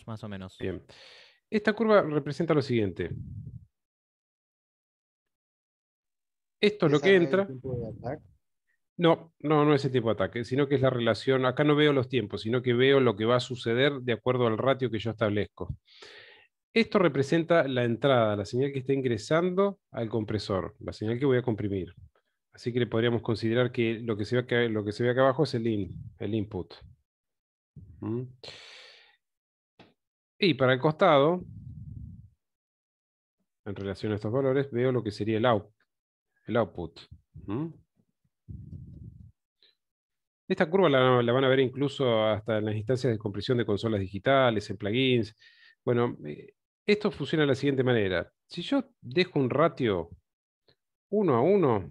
más o menos. Bien. Esta curva representa lo siguiente. Esto es lo Esa que no es el entra. tiempo de ataque. No, no, no es el tiempo de ataque, sino que es la relación. Acá no veo los tiempos, sino que veo lo que va a suceder de acuerdo al ratio que yo establezco. Esto representa la entrada, la señal que está ingresando al compresor, la señal que voy a comprimir. Así que le podríamos considerar que lo que se ve acá, lo que se ve acá abajo es el input. ¿Mm? Y para el costado, en relación a estos valores, veo lo que sería el output. ¿Mm? Esta curva la van a ver incluso hasta en las instancias de compresión de consolas digitales, en plugins. Bueno, esto funciona de la siguiente manera. Si yo dejo un ratio 1:1,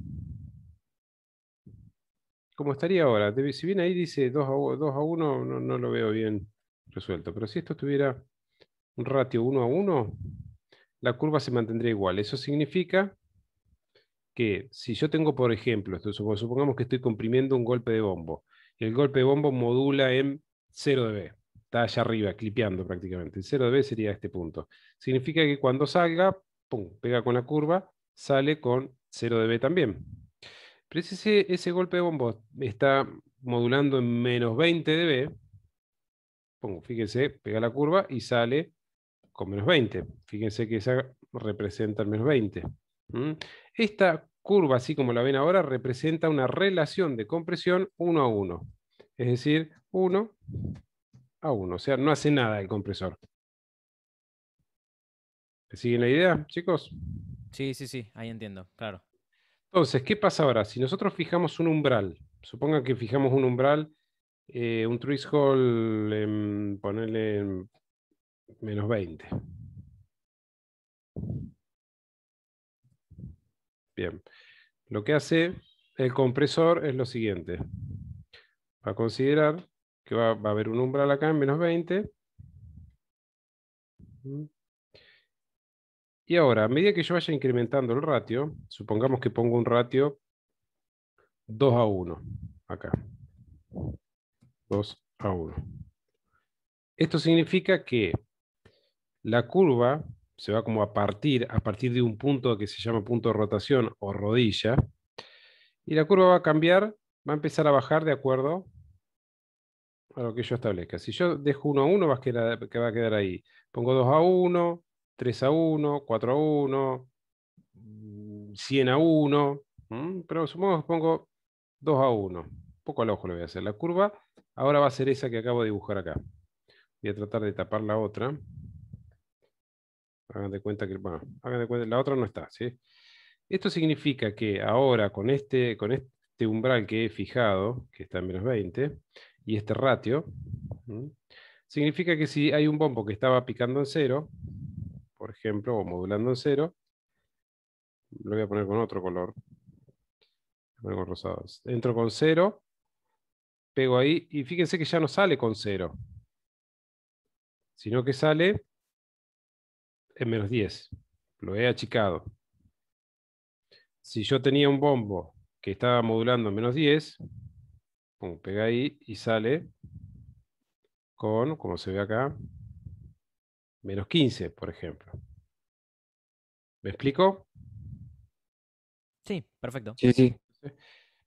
como estaría ahora, si bien ahí dice 2:1, no, no lo veo bien resuelto. Pero si esto tuviera un ratio 1:1, la curva se mantendría igual. Eso significa que si yo tengo, por ejemplo, supongamos que estoy comprimiendo un golpe de bombo, y el golpe de bombo modula en 0 dB, está allá arriba, clipeando prácticamente. El 0 dB sería este punto. Significa que cuando salga, pum, pega con la curva, sale con 0 dB también. Pero si ese golpe de bombo está modulando en -20 dB, pum, fíjense, pega la curva y sale con -20. Fíjense que esa representa el -20. ¿Mm? Esta curva, así como la ven ahora, representa una relación de compresión 1:1. Es decir, 1:1. O sea, no hace nada el compresor. ¿Me siguen la idea, chicos? Sí, sí, sí, ahí entiendo, claro. Entonces, ¿qué pasa ahora? Si nosotros fijamos un umbral, supongan que fijamos un umbral, un threshold, ponerle en -20. Bien. Lo que hace el compresor es lo siguiente. Va a considerar que va a haber un umbral acá en -20. Y ahora, a medida que yo vaya incrementando el ratio, supongamos que pongo un ratio 2:1. Acá. 2:1. Esto significa que la curva se va como a partir de un punto que se llama punto de rotación o rodilla. Y la curva va a cambiar, va a empezar a bajar de acuerdo a lo que yo establezca. Si yo dejo 1:1, que va a quedar ahí. Pongo 2:1, 3:1, 4:1, 100:1. Pero supongo que pongo 2:1. Un poco al ojo lo voy a hacer. La curva ahora va a ser esa que acabo de dibujar acá. Voy a tratar de tapar la otra. Hagan de cuenta que, bueno, hagan de cuenta, la otra no está, ¿sí? Esto significa que ahora con este umbral que he fijado, que está en -20, y este ratio, ¿m? Significa que si hay un bombo que estaba picando en 0, por ejemplo, o modulando en 0, lo voy a poner con otro color, voy a poner con rosado. Entro con 0, pego ahí, y fíjense que ya no sale con 0, sino que sale en -10. Lo he achicado. Si yo tenía un bombo que estaba modulando en -10, pum, pega ahí y sale con, como se ve acá, -15, por ejemplo. ¿Me explico? Sí, perfecto. Sí, sí.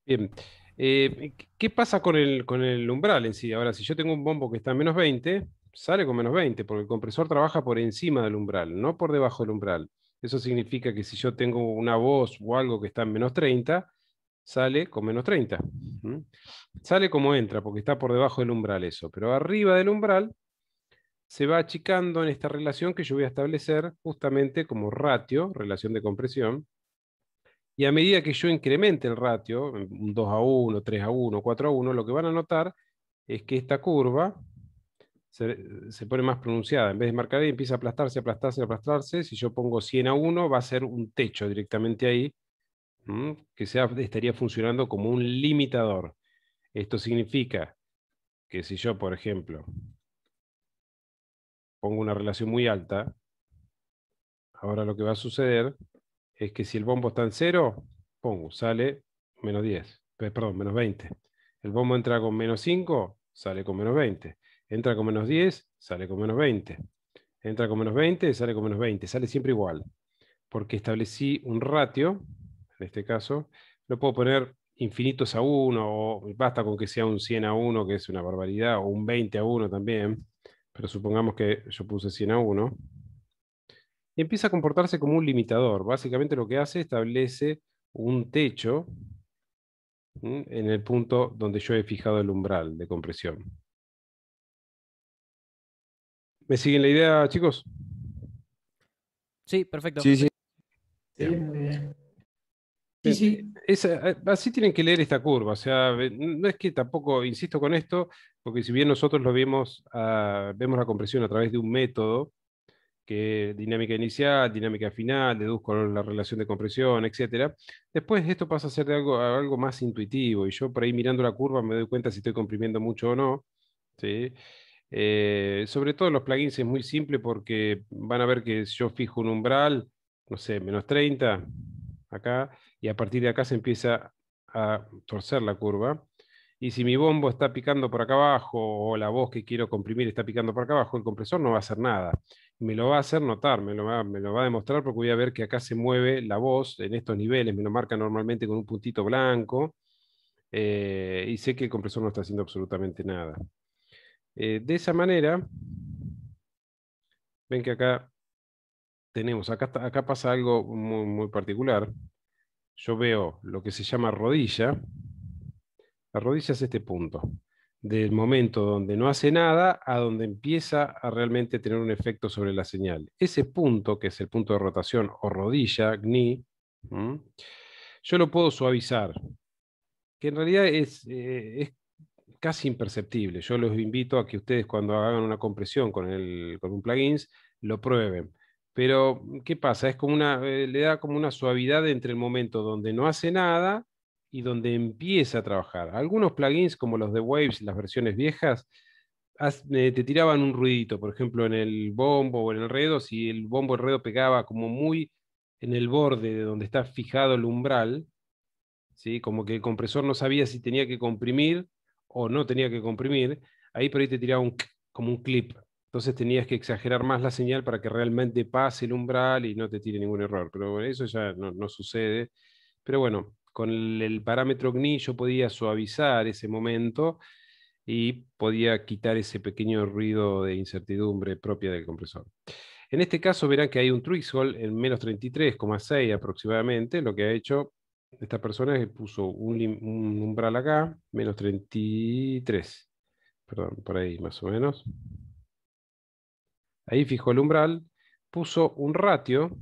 Bien. ¿Qué pasa con el umbral en sí? Ahora, si yo tengo un bombo que está en -20, sale con -20, porque el compresor trabaja por encima del umbral, no por debajo del umbral. Eso significa que si yo tengo una voz o algo que está en -30, sale con -30. ¿Mm? Sale como entra, porque está por debajo del umbral eso. Pero arriba del umbral se va achicando en esta relación que yo voy a establecer justamente como ratio, relación de compresión. Y a medida que yo incremente el ratio, un 2:1, 3:1, 4:1, lo que van a notar es que esta curva se pone más pronunciada. En vez de marcar ahí, empieza a aplastarse, aplastarse, aplastarse. Si yo pongo 100:1, va a ser un techo directamente ahí, que estaría funcionando como un limitador. Esto significa que si yo, por ejemplo, pongo una relación muy alta, ahora lo que va a suceder es que si el bombo está en 0, pum, sale -10. Perdón, -20. El bombo entra con -5, sale con -20. Entra con menos 10, sale con menos 20. Entra con menos 20, sale con menos 20. Sale siempre igual. Porque establecí un ratio, en este caso, lo puedo poner infinitos a 1, o basta con que sea un 100 a 1, que es una barbaridad, o un 20 a 1 también, pero supongamos que yo puse 100 a 1, y empieza a comportarse como un limitador. Básicamente lo que hace, establece un techo en el punto donde yo he fijado el umbral de compresión. ¿Me siguen la idea, chicos? Sí, perfecto. Sí, sí. Sí, Bien. muy bien. Sí, Bien, sí. así tienen que leer esta curva, o sea, no es que tampoco, insisto con esto, porque si bien nosotros lo vemos, vemos la compresión a través de un método, que dinámica inicial, dinámica final, deduzco la relación de compresión, etcétera. Después esto pasa a ser de algo más intuitivo, y yo por ahí mirando la curva me doy cuenta si estoy comprimiendo mucho o no, ¿sí? Sobre todo los plugins es muy simple porque van a ver que yo fijo un umbral, no sé, menos 30 acá, y a partir de acá se empieza a torcer la curva. Y si mi bombo está picando por acá abajo o la voz que quiero comprimir está picando por acá abajo, el compresor no va a hacer nada. Me lo va a hacer notar, me lo va a demostrar porque voy a ver que acá se mueve la voz en estos niveles, me lo marca normalmente con un puntito blanco, y sé que el compresor no está haciendo absolutamente nada. De esa manera, ven que acá tenemos, acá pasa algo muy, muy particular. Yo veo lo que se llama rodilla. La rodilla es este punto, del momento donde no hace nada a donde empieza a realmente tener un efecto sobre la señal. Ese punto, que es el punto de rotación o rodilla, GNI, yo lo puedo suavizar, que en realidad es casi imperceptible. Yo los invito a que ustedes cuando hagan una compresión con un plugin lo prueben. Pero, ¿qué pasa? Es como le da como una suavidad entre el momento donde no hace nada y donde empieza a trabajar. Algunos plugins, como los de Waves, las versiones viejas, te tiraban un ruidito, por ejemplo, en el bombo o en el redo, si el bombo o el redo pegaba como muy en el borde de donde está fijado el umbral, ¿sí? Como que el compresor no sabía si tenía que comprimir o no tenía que comprimir, ahí por ahí te tiraba como un clip. Entonces tenías que exagerar más la señal para que realmente pase el umbral y no te tire ningún error. Pero bueno, eso ya no sucede. Pero bueno, con el parámetro GNI yo podía suavizar ese momento y podía quitar ese pequeño ruido de incertidumbre propia del compresor. En este caso verán que hay un threshold en menos 33,6 aproximadamente. Lo que ha hecho esta persona es que puso un umbral acá, menos 33. Perdón, por ahí más o menos. Ahí fijó el umbral, puso un ratio,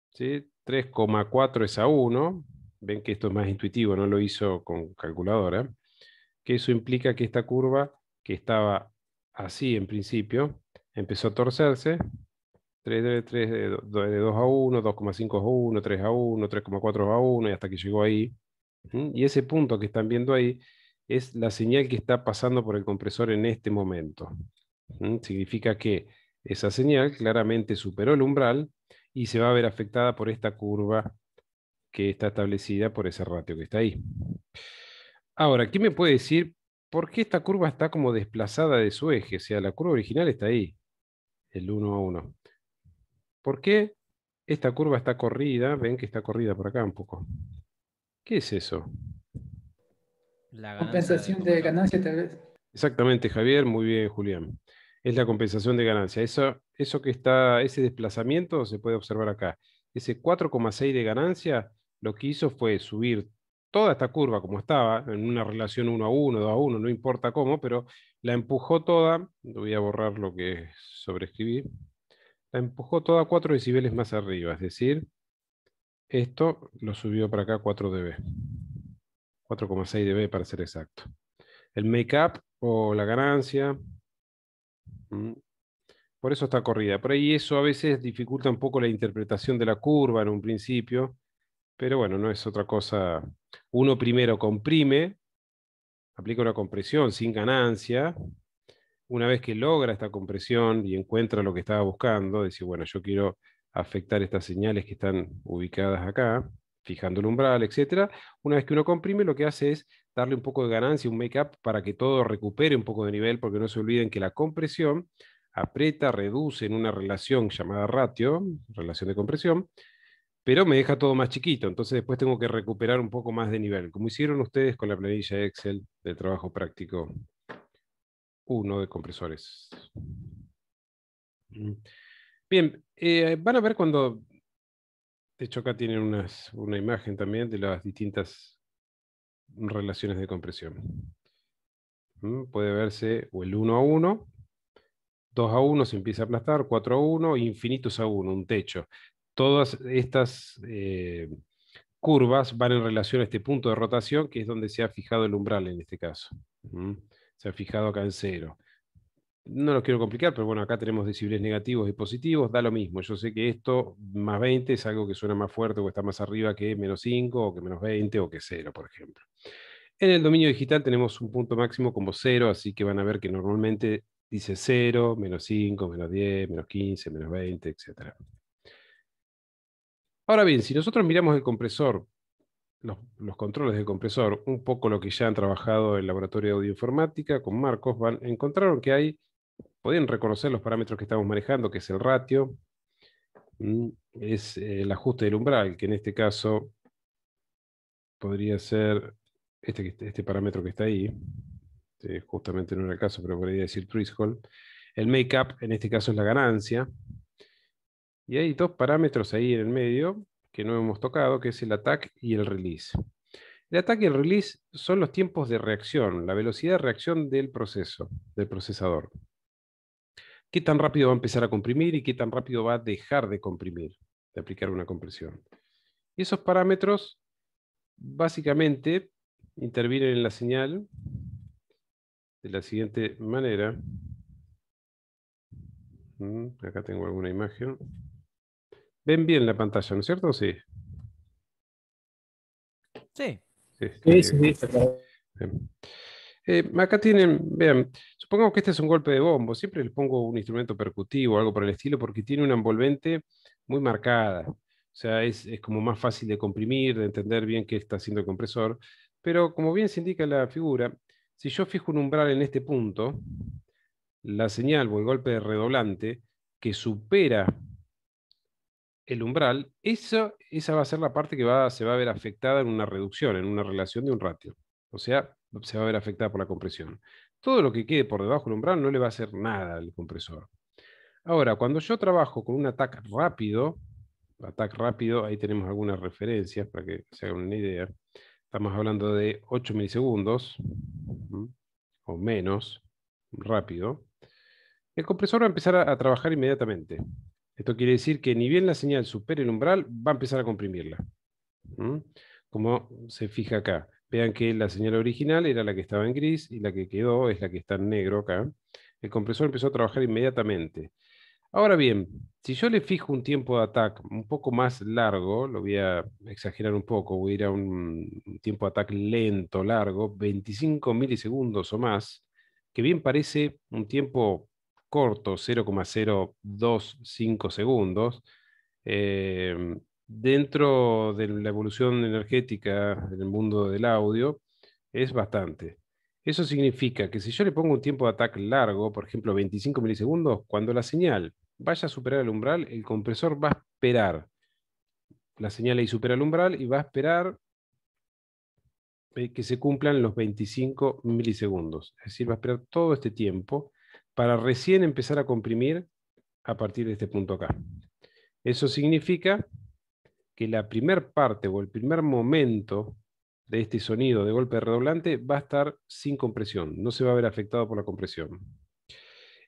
¿sí? 3,4 es a 1. Ven que esto es más intuitivo, no lo hizo con calculadora. Que eso implica que esta curva, que estaba así en principio, empezó a torcerse. 3 de 2 a 1, 2,5 a 1, 3 a 1, 3,4 a 1, y hasta que llegó ahí. Y ese punto que están viendo ahí es la señal que está pasando por el compresor en este momento. Significa que esa señal claramente superó el umbral y se va a ver afectada por esta curva que está establecida por ese ratio que está ahí. Ahora, ¿qué me puede decir por qué esta curva está como desplazada de su eje? O sea, la curva original está ahí, el 1 a 1. ¿Por qué esta curva está corrida? Ven que está corrida por acá un poco. ¿Qué es eso? La ganancia del Compensación de compresor. ganancia, tal vez. Exactamente, Javier. Muy bien, Julián. Es la compensación de ganancia. Eso que está, ese desplazamiento se puede observar acá. Ese 4,6 de ganancia, lo que hizo fue subir toda esta curva como estaba, en una relación 1 a 1, 2 a 1, no importa cómo, pero la empujó toda. Voy a borrar lo que sobreescribí. La empujó toda 4 decibeles más arriba, es decir, esto lo subió para acá 4 dB. 4,6 dB para ser exacto. El make-up o la ganancia, por eso está corrida. Por ahí eso a veces dificulta un poco la interpretación de la curva en un principio, pero bueno, no es otra cosa. Uno primero comprime, aplica una compresión sin ganancia. Una vez que logra esta compresión y encuentra lo que estaba buscando, decir, bueno, yo quiero afectar estas señales que están ubicadas acá, fijando el umbral, etcétera. Una vez que uno comprime, lo que hace es darle un poco de ganancia, un make-up, para que todo recupere un poco de nivel, porque no se olviden que la compresión aprieta, reduce en una relación llamada ratio, relación de compresión, pero me deja todo más chiquito, entonces después tengo que recuperar un poco más de nivel, como hicieron ustedes con la planilla Excel de trabajo práctico 1 de compresores. Bien, van a ver cuando, de hecho acá tienen una imagen también de las distintas relaciones de compresión. Puede verse o el 1 a 1, 2 a 1 se empieza a aplastar, 4 a 1, infinitos a 1, un techo. Todas estas curvas van en relación a este punto de rotación, que es donde se ha fijado el umbral en este caso. Se ha fijado acá en 0. No lo quiero complicar, pero bueno, acá tenemos decibeles negativos y positivos, da lo mismo. Yo sé que esto, más 20, es algo que suena más fuerte o está más arriba que menos 5, o que menos 20, o que 0, por ejemplo. En el dominio digital tenemos un punto máximo como 0, así que van a ver que normalmente dice 0, menos 5, menos 10, menos 15, menos 20, etc. Ahora bien, si nosotros miramos el compresor, los controles del compresor, un poco lo que ya han trabajado en el laboratorio de audioinformática con Marcos, encontraron que pueden reconocer los parámetros que estamos manejando, que es el ratio, es el ajuste del umbral, que en este caso podría ser este parámetro que está ahí. Justamente no era el caso, pero podría decir threshold. El make-up, en este caso, es la ganancia. Y hay dos parámetros ahí en el medio que no hemos tocado, que es el attack y el release. El attack y el release son los tiempos de reacción, la velocidad de reacción del proceso, del procesador. Qué tan rápido va a empezar a comprimir y qué tan rápido va a dejar de comprimir, de aplicar una compresión. Y esos parámetros básicamente intervienen en la señal de la siguiente manera. Acá tengo alguna imagen. Ven bien la pantalla, ¿no es cierto? Sí. Sí. Sí. Bien. Acá tienen, vean, supongamos que este es un golpe de bombo. Siempre les pongo un instrumento percutivo o algo por el estilo porque tiene una envolvente muy marcada. O sea, es como más fácil de comprimir, de entender bien qué está haciendo el compresor. Pero como bien se indica en la figura, si yo fijo un umbral en este punto, la señal o el golpe de redoblante que supera el umbral, esa va a ser la parte que se va a ver afectada en una reducción, en una relación de un ratio. O sea, se va a ver afectada por la compresión. Todo lo que quede por debajo del umbral no le va a hacer nada al compresor. Ahora, cuando yo trabajo con un ataque rápido, ahí tenemos algunas referencias para que se hagan una idea. Estamos hablando de 8 milisegundos o menos, rápido. El compresor va a empezar a trabajar inmediatamente. Esto quiere decir que ni bien la señal supere el umbral, va a empezar a comprimirla. Como se fija acá. Vean que la señal original era la que estaba en gris y la que quedó es la que está en negro acá. El compresor empezó a trabajar inmediatamente. Ahora bien, si yo le fijo un tiempo de ataque un poco más largo, lo voy a exagerar un poco, voy a ir a un tiempo de ataque lento, largo, 25 milisegundos o más, que bien parece un tiempo corto, 0,025 segundos, dentro de la evolución energética en el mundo del audio, es bastante. Eso significa que si yo le pongo un tiempo de ataque largo, por ejemplo 25 milisegundos, cuando la señal vaya a superar el umbral, el compresor va a esperar. La señal ahí supera el umbral y va a esperar que se cumplan los 25 milisegundos. Es decir, va a esperar todo este tiempo para recién empezar a comprimir a partir de este punto acá. Eso significa que la primer parte o el primer momento de este sonido de golpe redoblante va a estar sin compresión, no se va a ver afectado por la compresión.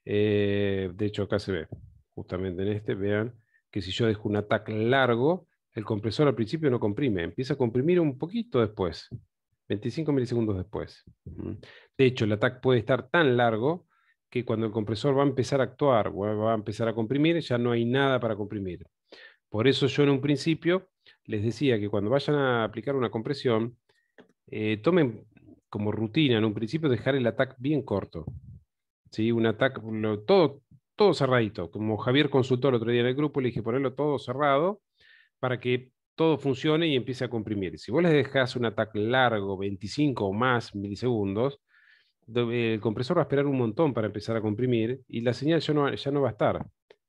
De hecho, acá se ve, justamente en este, vean que si yo dejo un ataque largo, el compresor al principio no comprime, empieza a comprimir un poquito después, 25 milisegundos después. De hecho, el ataque puede estar tan largo que cuando el compresor va a empezar a actuar o va a empezar a comprimir, ya no hay nada para comprimir. Por eso yo en un principio les decía que cuando vayan a aplicar una compresión, tomen como rutina en un principio dejar el ataque bien corto. ¿Sí? Un ataque, todo cerradito. Como Javier consultó el otro día en el grupo, le dije ponerlo todo cerrado para que todo funcione y empiece a comprimir. Si vos les dejás un ataque largo, 25 o más milisegundos, el compresor va a esperar un montón para empezar a comprimir y la señal ya no va a estar.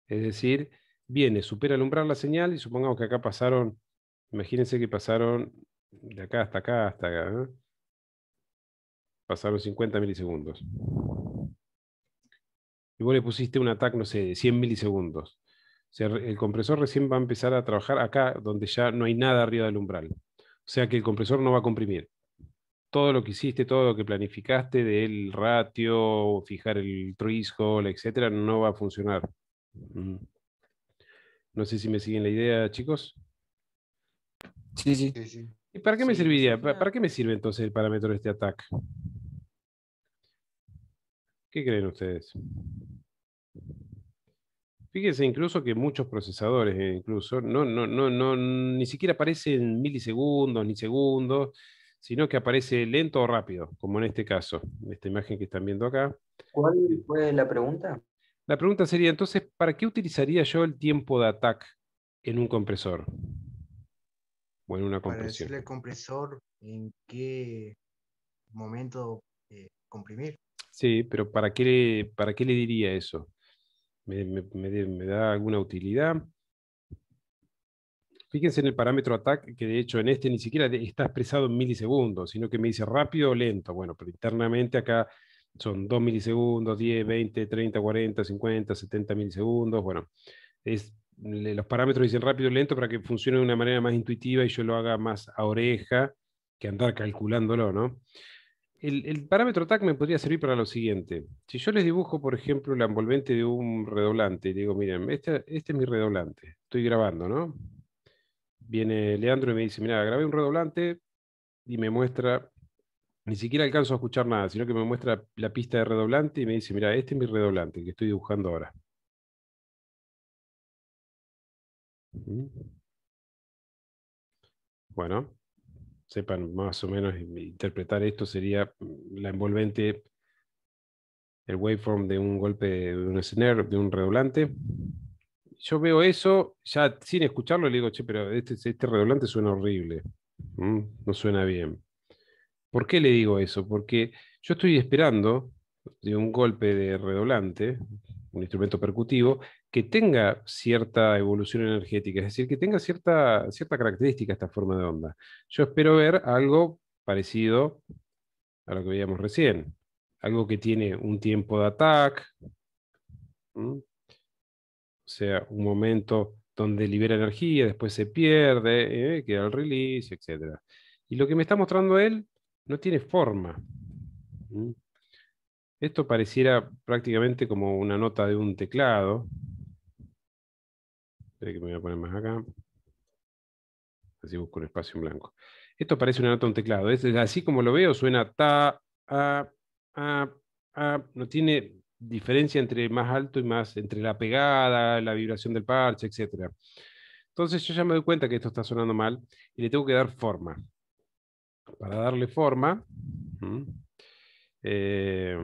Es decir, viene, supera el umbral la señal y supongamos que acá pasaron, imagínense que pasaron de acá hasta acá, hasta acá, ¿eh? Pasaron 50 milisegundos. Y vos le pusiste un ataque, no sé, de 100 milisegundos. O sea, el compresor recién va a empezar a trabajar acá donde ya no hay nada arriba del umbral. O sea que el compresor no va a comprimir. Todo lo que hiciste, todo lo que planificaste del ratio, fijar el threshold, etcétera, no va a funcionar. Mm. No sé si me siguen la idea, chicos. Sí, sí. Sí, sí. ¿Y para qué me Sí, serviría? más que ¿Para nada. qué me sirve entonces el parámetro de este ataque? ¿Qué creen ustedes? Fíjense incluso que muchos procesadores, incluso, ni siquiera aparece en milisegundos ni segundos, sino que aparece lento o rápido, como en este caso, en esta imagen que están viendo acá. ¿Cuál fue la pregunta? La pregunta sería entonces, ¿para qué utilizaría yo el tiempo de ataque en un compresor o en una Para compresión? decirle al compresor en qué momento comprimir. Sí, pero para qué le diría eso? ¿Me da alguna utilidad? Fíjense en el parámetro attack, que de hecho en este ni siquiera está expresado en milisegundos, sino que me dice rápido o lento. Bueno, pero internamente acá son 2 milisegundos, 10, 20, 30, 40, 50, 70 milisegundos. Bueno, los parámetros dicen rápido o lento para que funcione de una manera más intuitiva y yo lo haga más a oreja que andar calculándolo, ¿no? El parámetro attack me podría servir para lo siguiente. Si yo les dibujo, por ejemplo, la envolvente de un redoblante y digo, miren, este es mi redoblante, estoy grabando, ¿no? Viene Leandro y me dice, mira, grabé un redoblante y me muestra, ni siquiera alcanzo a escuchar nada, sino que me muestra la pista de redoblante y me dice, mira, este es mi redoblante, el que estoy dibujando ahora. Bueno, sepan más o menos interpretar esto, sería la envolvente, el waveform de un golpe de un snare, de un redoblante. Yo veo eso, ya sin escucharlo, le digo, che, pero este redoblante suena horrible. No suena bien. ¿Por qué le digo eso? Porque yo estoy esperando de un golpe de redoblante, un instrumento percutivo, que tenga cierta evolución energética, es decir, que tenga cierta característica esta forma de onda. Yo espero ver algo parecido a lo que veíamos recién. Algo que tiene un tiempo de ataque, o sea, un momento donde libera energía, después se pierde, queda el release, etc. Y lo que me está mostrando él no tiene forma. ¿Mm? Esto pareciera prácticamente como una nota de un teclado. Espera que me voy a poner más acá. Así busco un espacio en blanco. Esto parece una nota de un teclado. Así como lo veo, suena ta, a, a, a. No tiene diferencia entre más alto y más, entre la pegada, la vibración del parche, etc. Entonces yo ya me doy cuenta que esto está sonando mal y le tengo que dar forma. Para darle forma. Eh,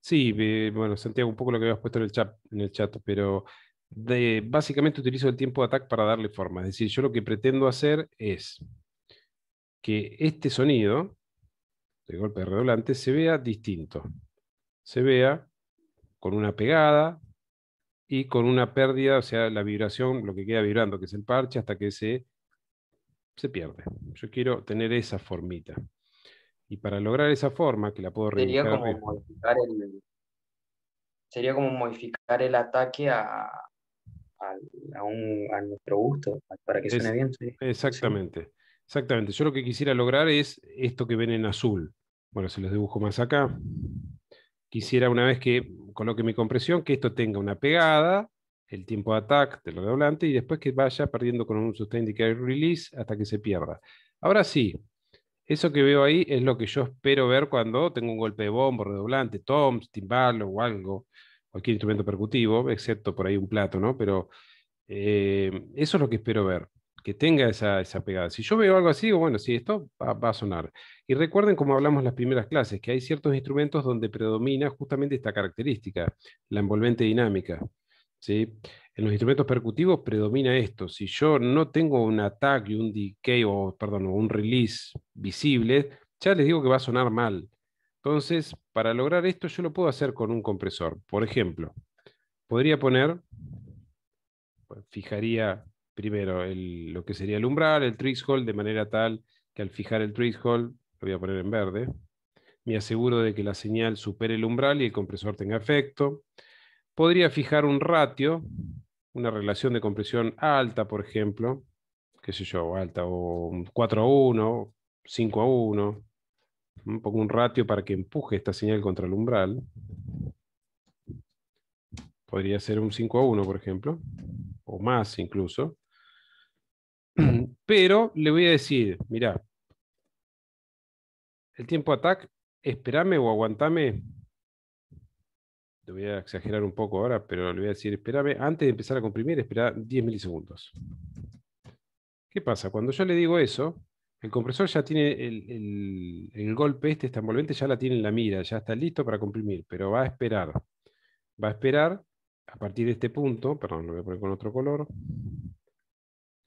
sí, bueno, Santiago, un poco lo que habías puesto en el chat, pero básicamente utilizo el tiempo de ataque para darle forma. Es decir, yo lo que pretendo hacer es que este sonido de golpe de redoblante se vea distinto. Se vea con una pegada y con una pérdida, o sea, la vibración, lo que queda vibrando, que es el parche, hasta que se pierde. Yo quiero tener esa formita. Y para lograr esa forma, que la puedo Sería redibujar como arriba. modificar el ataque a nuestro gusto, para que suene Es, bien. Sí. Sí. exactamente, exactamente. Yo lo que quisiera lograr es esto que ven en azul. Bueno, se los dibujo más acá. Quisiera una vez que coloque mi compresión, que esto tenga una pegada, el tiempo de ataque del redoblante y después que vaya perdiendo con un sustain decay release hasta que se pierda. Ahora sí, eso que veo ahí es lo que yo espero ver cuando tengo un golpe de bombo, redoblante, toms, timbal o algo, cualquier instrumento percutivo, excepto por ahí un plato, ¿no? Pero eso es lo que espero ver, que tenga esa pegada. Si yo veo algo así, digo, bueno, sí, esto va a sonar. Y recuerden, como hablamos en las primeras clases, que hay ciertos instrumentos donde predomina justamente esta característica, la envolvente dinámica. ¿sí? En los instrumentos percutivos predomina esto. Si yo no tengo un attack y un decay, o perdón, o un release visible, ya les digo que va a sonar mal. Entonces, para lograr esto, yo lo puedo hacer con un compresor. Por ejemplo, podría poner, fijaría primero lo que sería el umbral, el threshold, de manera tal que al fijar el threshold, lo voy a poner en verde, me aseguro de que la señal supere el umbral y el compresor tenga efecto. Podría fijar un ratio, una relación de compresión alta, por ejemplo, qué sé yo, alta, o 4:1, 5:1. Pongo un ratio para que empuje esta señal contra el umbral. Podría ser un 5:1, por ejemplo, o más incluso. Pero le voy a decir, mira, el tiempo attack, espérame o aguantame. Te voy a exagerar un poco ahora, pero le voy a decir, espérame, antes de empezar a comprimir, espera 10 milisegundos. ¿Qué pasa? Cuando yo le digo eso, el compresor ya tiene el golpe esta envolvente ya la tiene en la mira, ya está listo para comprimir, pero va a esperar. Va a esperar a partir de este punto, perdón, lo voy a poner con otro color.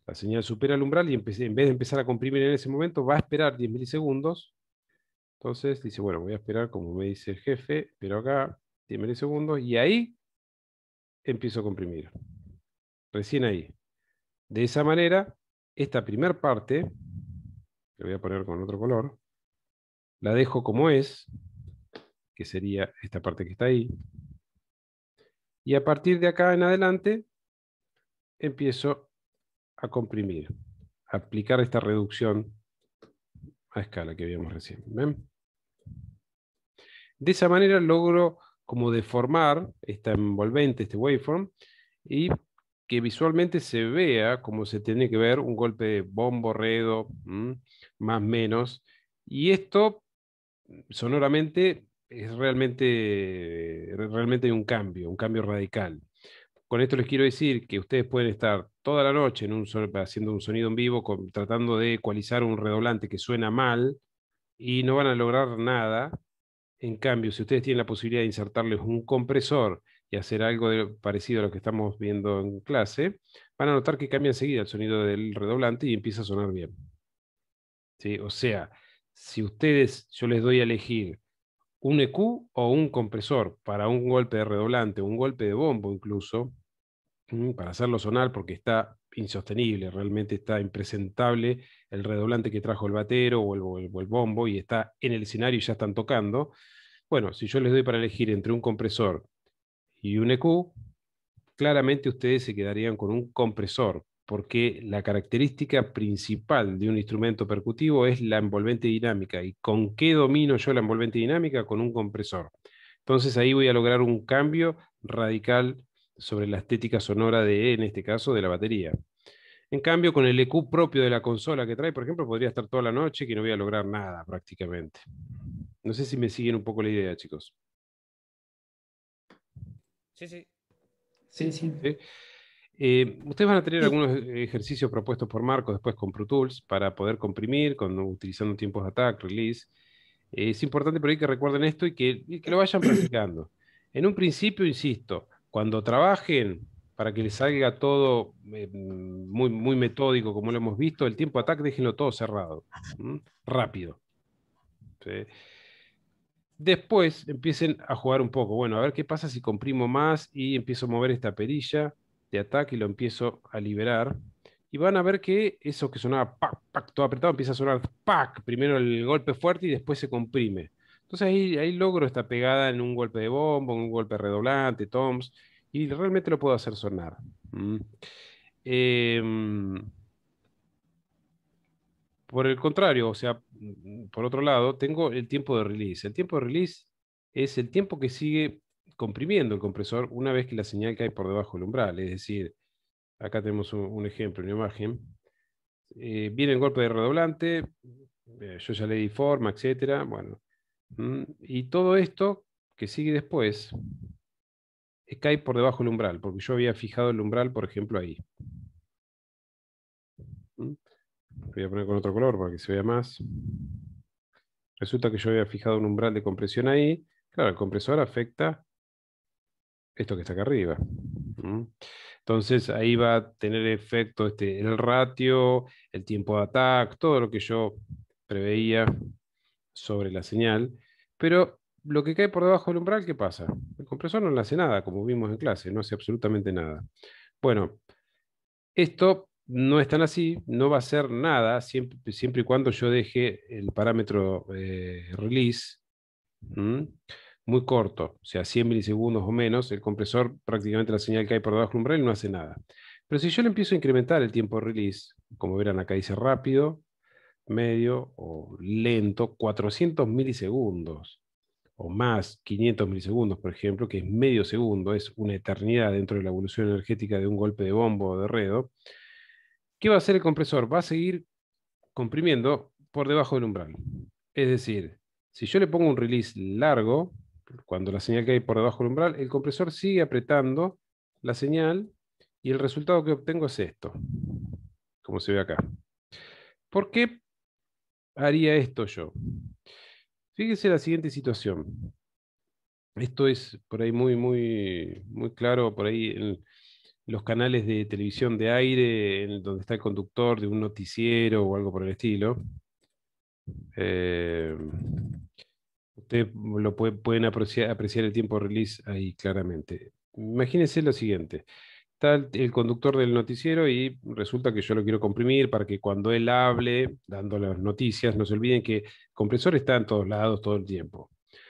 La señal supera el umbral y en vez de empezar a comprimir en ese momento, va a esperar 10 milisegundos. Entonces dice, bueno, voy a esperar como me dice el jefe, pero acá 10 milisegundos y ahí empiezo a comprimir. Recién ahí. De esa manera, esta primera parte, le voy a poner con otro color, la dejo como es, que sería esta parte que está ahí. Y a partir de acá en adelante, empiezo a comprimir, a aplicar esta reducción a escala que vimos recién. ¿Ven? De esa manera logro como deformar esta envolvente, este waveform, y que visualmente se vea como se tiene que ver un golpe de bombo, redo, más menos. Y esto sonoramente es realmente hay un cambio radical. Con esto les quiero decir que ustedes pueden estar toda la noche haciendo un sonido en vivo, tratando de ecualizar un redoblante que suena mal y no van a lograr nada. En cambio, si ustedes tienen la posibilidad de insertarles un compresor y hacer algo parecido a lo que estamos viendo en clase, van a notar que cambia enseguida el sonido del redoblante y empieza a sonar bien. ¿Sí? O sea, si yo les doy a elegir un EQ o un compresor para un golpe de redoblante, un golpe de bombo incluso, para hacerlo sonar porque está insostenible, realmente está impresentable el redoblante que trajo el batero o el bombo y está en el escenario y ya están tocando. Bueno, si yo les doy para elegir entre un compresor y un EQ, claramente ustedes se quedarían con un compresor, porque la característica principal de un instrumento percutivo es la envolvente dinámica. ¿Y con qué domino yo la envolvente dinámica? Con un compresor. Entonces ahí voy a lograr un cambio radical sobre la estética sonora en este caso, de la batería. En cambio, con el EQ propio de la consola que trae, por ejemplo, podría estar toda la noche que no voy a lograr nada prácticamente. No sé si me siguen un poco la idea, chicos. Sí, sí. Sí, sí. ¿Sí? Ustedes van a tener algunos ejercicios propuestos por Marcos después con Pro Tools para poder comprimir utilizando tiempos de attack, release. Es importante por ahí que recuerden esto y que lo vayan practicando. En un principio, insisto, cuando trabajen para que les salga todo muy, muy metódico como lo hemos visto, el tiempo de attack déjenlo todo cerrado, rápido. ¿Sí? Después empiecen a jugar un poco. Bueno, a ver qué pasa si comprimo más y empiezo a mover esta perilla de ataque y lo empiezo a liberar. Y van a ver que eso que sonaba pac, pac, todo apretado empieza a sonar pac. Primero el golpe fuerte y después se comprime. Entonces ahí logro esta pegada en un golpe de bombo, en un golpe redoblante, toms, y realmente lo puedo hacer sonar. Em, por el contrario, o sea, por otro lado, tengo el tiempo de release. El tiempo de release es el tiempo que sigue comprimiendo el compresor una vez que la señal cae por debajo del umbral. Es decir, acá tenemos un ejemplo, una imagen. Viene el golpe de redoblante, yo ya le di forma, etcétera. Bueno, y todo esto que sigue después cae por debajo del umbral, porque yo había fijado el umbral, por ejemplo, ahí. Voy a poner con otro color para que se vea más. Resulta que yo había fijado un umbral de compresión ahí. Claro, el compresor afecta esto que está acá arriba. ¿Mm? Entonces ahí va a tener efecto el ratio, el tiempo de ataque, todo lo que yo preveía sobre la señal. Pero lo que cae por debajo del umbral, ¿qué pasa? El compresor no le hace nada, como vimos en clase, no hace absolutamente nada. Bueno, esto no es tan así, no va a hacer nada siempre y cuando yo deje el parámetro release muy corto, o sea, 100 milisegundos o menos. El compresor, prácticamente la señal que hay por debajo del umbral, no hace nada. Pero si yo le empiezo a incrementar el tiempo de release, como verán acá dice rápido, medio o lento, 400 milisegundos o más, 500 milisegundos, por ejemplo, que es medio segundo, es una eternidad dentro de la evolución energética de un golpe de bombo o de redo. ¿Qué va a hacer el compresor? Va a seguir comprimiendo por debajo del umbral. Es decir, si yo le pongo un release largo, cuando la señal cae por debajo del umbral, el compresor sigue apretando la señal y el resultado que obtengo es esto, como se ve acá. ¿Por qué haría esto yo? Fíjese la siguiente situación. Esto es por ahí muy claro, por ahí en los canales de televisión de aire, donde está el conductor de un noticiero o algo por el estilo. Ustedes pueden apreciar el tiempo de release ahí claramente. Imagínense lo siguiente. Está el conductor del noticiero y resulta que yo lo quiero comprimir para que cuando él hable, dando las noticias, no se olviden que el compresor está en todos lados todo el tiempo.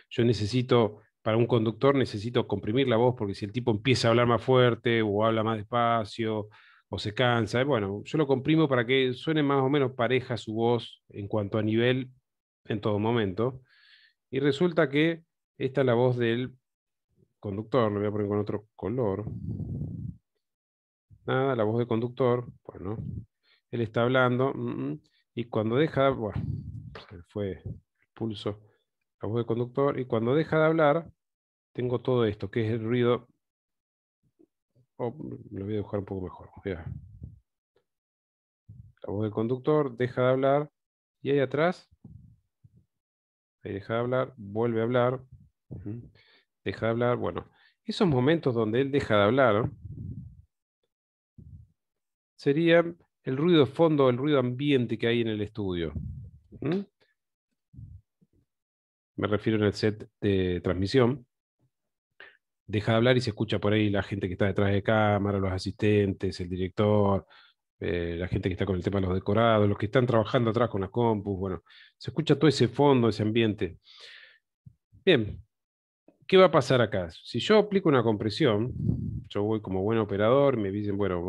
Yo necesito, para un conductor, necesito comprimir la voz porque si el tipo empieza a hablar más fuerte o habla más despacio o se cansa, bueno, yo lo comprimo para que suene más o menos pareja su voz en cuanto a nivel en todo momento. Y resulta que esta es la voz del conductor, lo voy a poner con otro color. Nada, la voz del conductor, bueno, él está hablando, y cuando deja, bueno, se fue el pulso, la voz del conductor, y cuando deja de hablar, tengo todo esto, que es el ruido, lo voy a dibujar un poco mejor, mira. La voz del conductor deja de hablar, y ahí atrás, ahí deja de hablar, vuelve a hablar, deja de hablar, bueno, esos momentos donde él deja de hablar, sería el ruido de fondo, el ruido ambiente que hay en el estudio. Me refiero en el set de transmisión. Deja de hablar y se escucha por ahí la gente que está detrás de cámara, los asistentes, el director, la gente que está con el tema de los decorados, los que están trabajando atrás con las compus. Bueno, se escucha todo ese fondo, ese ambiente. Bien, ¿qué va a pasar acá? Si yo aplico una compresión, yo voy como buen operador, me dicen, bueno,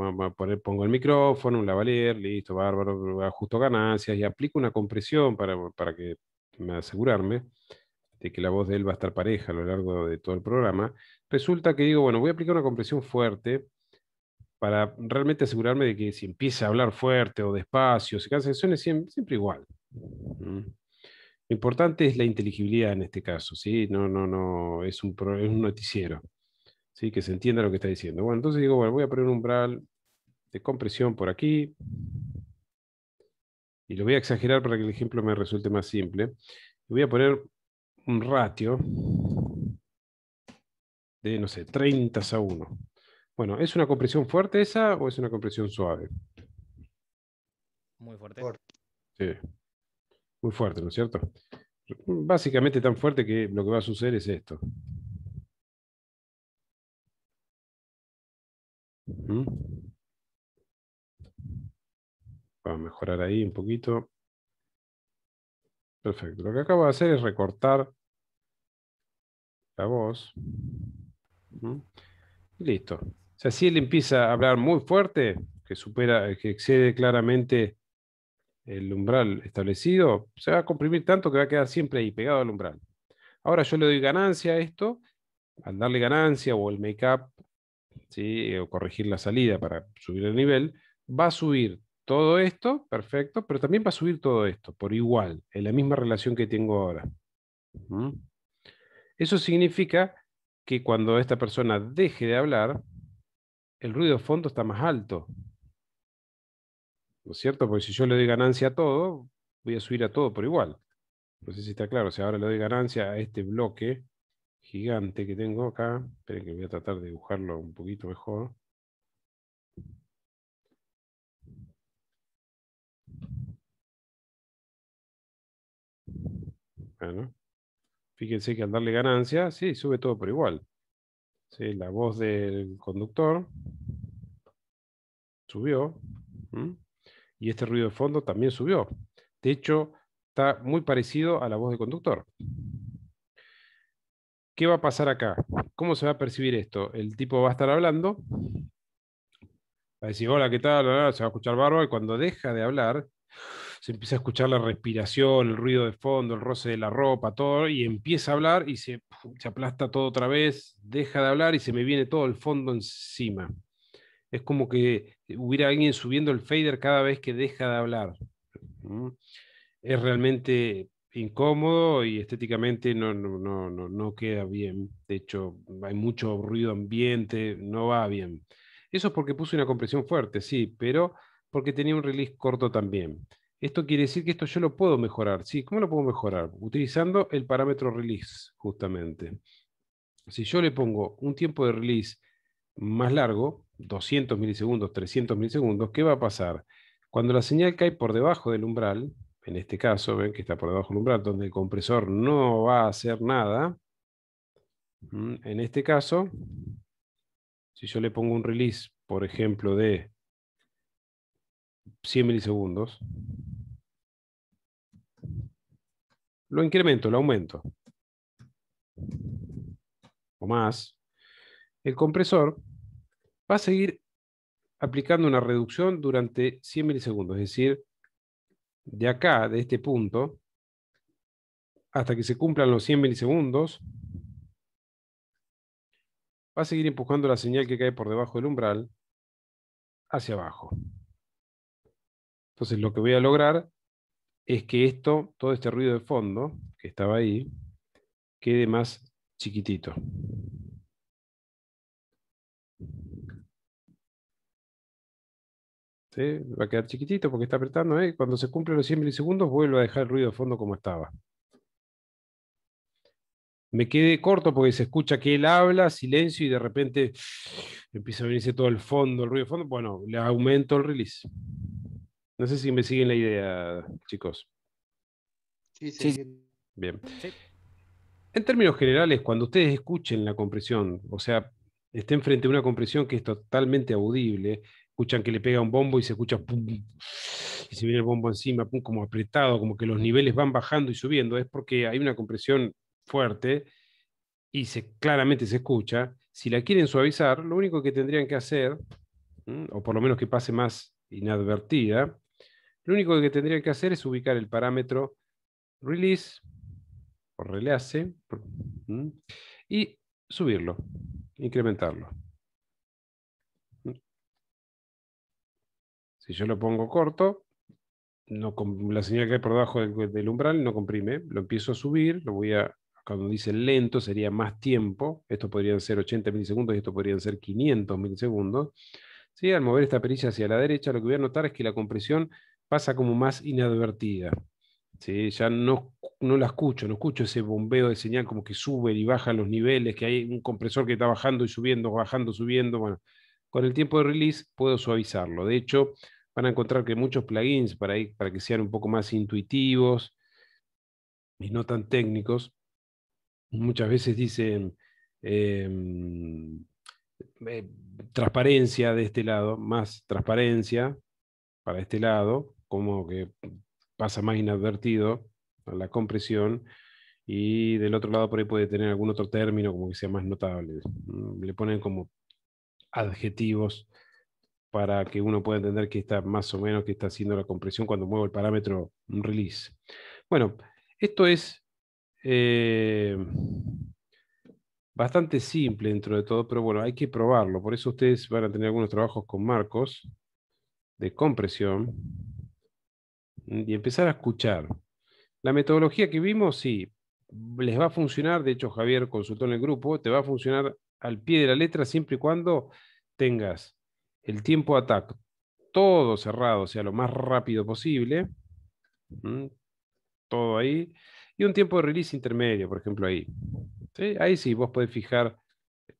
pongo el micrófono, un lavalier, listo, bárbaro, ajusto ganancias y aplico una compresión para que me asegurarme de que la voz de él va a estar pareja a lo largo de todo el programa. Resulta que digo, bueno, voy a aplicar una compresión fuerte para realmente asegurarme de que si empieza a hablar fuerte o despacio, se cansa, suene siempre igual. Lo importante es la inteligibilidad en este caso, ¿sí? No, es es un noticiero, ¿sí? Que se entienda lo que está diciendo. Bueno, entonces digo, bueno, voy a poner un umbral de compresión por aquí, y lo voy a exagerar para que el ejemplo me resulte más simple. Voy a poner un ratio de, no sé, 30:1. Bueno, ¿es una compresión fuerte esa o es una compresión suave? Muy fuerte. Sí, muy fuerte, ¿no es cierto? Básicamente tan fuerte que lo que va a suceder es esto. Vamos a mejorar ahí un poquito. Perfecto. Lo que acabo de hacer es recortar la voz. Y listo. O sea, si él empieza a hablar muy fuerte, que excede claramente el umbral establecido, se va a comprimir tanto que va a quedar siempre ahí, pegado al umbral. Ahora yo le doy ganancia a esto, al darle ganancia o el make-up, ¿sí? O corregir la salida para subir el nivel, va a subir todo esto, perfecto, pero también va a subir todo esto por igual, en la misma relación que tengo ahora. Eso significa que cuando esta persona deje de hablar, el ruido de fondo está más alto, ¿no es cierto? Porque si yo le doy ganancia a todo, voy a subir a todo por igual. No sé si está claro. O sea, ahora le doy ganancia a este bloque gigante que tengo acá. Esperen que voy a tratar de dibujarlo un poquito mejor. Bueno, fíjense que al darle ganancia, sí, sube todo por igual. Sí, la voz del conductor subió. ¿Mm? Y este ruido de fondo también subió. De hecho, está muy parecido a la voz del conductor. ¿Qué va a pasar acá? ¿Cómo se va a percibir esto? El tipo va a estar hablando, va a decir, hola, ¿qué tal? Se va a escuchar bárbaro, y cuando deja de hablar, se empieza a escuchar la respiración, el ruido de fondo, el roce de la ropa, todo, y empieza a hablar y se aplasta todo otra vez, deja de hablar y se me viene todo el fondo encima. Es como que hubiera alguien subiendo el fader cada vez que deja de hablar. ¿Mm? Es realmente incómodo y estéticamente no queda bien. De hecho, hay mucho ruido ambiente, no va bien. Eso es porque puse una compresión fuerte, sí, pero porque tenía un release corto también. Esto quiere decir que esto yo lo puedo mejorar. Sí, ¿cómo lo puedo mejorar? Utilizando el parámetro release, justamente. Si yo le pongo un tiempo de release más largo, 200 milisegundos, 300 milisegundos, ¿qué va a pasar? Cuando la señal cae por debajo del umbral, en este caso, ven que está por debajo del umbral, donde el compresor no va a hacer nada, en este caso, si yo le pongo un release, por ejemplo, de 100 milisegundos, lo incremento, lo aumento, o más, el compresor va a seguir aplicando una reducción durante 100 milisegundos, es decir, de acá, de este punto, hasta que se cumplan los 100 milisegundos, va a seguir empujando la señal que cae por debajo del umbral hacia abajo. Entonces lo que voy a lograr es que esto, todo este ruido de fondo que estaba ahí, quede más chiquitito. ¿Sí? Va a quedar chiquitito porque está apretando. Cuando se cumplen los 100 milisegundos, vuelvo a dejar el ruido de fondo como estaba. Me quedé corto porque se escucha que él habla, silencio, y de repente empieza a venirse todo el fondo, el ruido de fondo. Bueno, le aumento el release. No sé si me siguen la idea, chicos. Sí, Sí, Bien. sí. En términos generales, cuando ustedes escuchen la compresión, o sea, estén frente a una compresión que es totalmente audible, escuchan que le pega un bombo y se escucha pum, y se viene el bombo encima, pum, como apretado, como que los niveles van bajando y subiendo, es porque hay una compresión fuerte y claramente se escucha. Si la quieren suavizar, lo único que tendrían que hacer, o por lo menos que pase más inadvertida, lo único que tendrían que hacer es ubicar el parámetro release por release y subirlo, incrementarlo. Si yo lo pongo corto, la señal que hay por debajo del umbral no comprime, lo empiezo a subir, cuando dice lento sería más tiempo, esto podrían ser 80 milisegundos y esto podrían ser 500 milisegundos. ¿Sí? Al mover esta perilla hacia la derecha, lo que voy a notar es que la compresión pasa como más inadvertida. ¿Sí? Ya no la escucho, no escucho ese bombeo de señal como que sube y baja los niveles, que hay un compresor que está bajando y subiendo, bajando, subiendo. Bueno, con el tiempo de release puedo suavizarlo. De hecho, van a encontrar que muchos plugins para que sean un poco más intuitivos y no tan técnicos, muchas veces dicen eh, transparencia de este lado, más transparencia para este lado, como que pasa más inadvertido a la compresión, y del otro lado por ahí puede tener algún otro término como que sea más notable. Le ponen como adjetivos para que uno pueda entender que está más o menos que está haciendo la compresión cuando muevo el parámetro release. Bueno, esto es bastante simple dentro de todo, pero bueno, hay que probarlo. Por eso ustedes van a tener algunos trabajos con marcos de compresión y empezar a escuchar. La metodología que vimos, sí, les va a funcionar. De hecho, Javier consultó en el grupo, te va a funcionar al pie de la letra siempre y cuando tengas el tiempo de ataque todo cerrado, o sea, lo más rápido posible. ¿Mm? Todo ahí. Y un tiempo de release intermedio, por ejemplo, ahí. ¿Sí? Ahí sí, vos podés fijar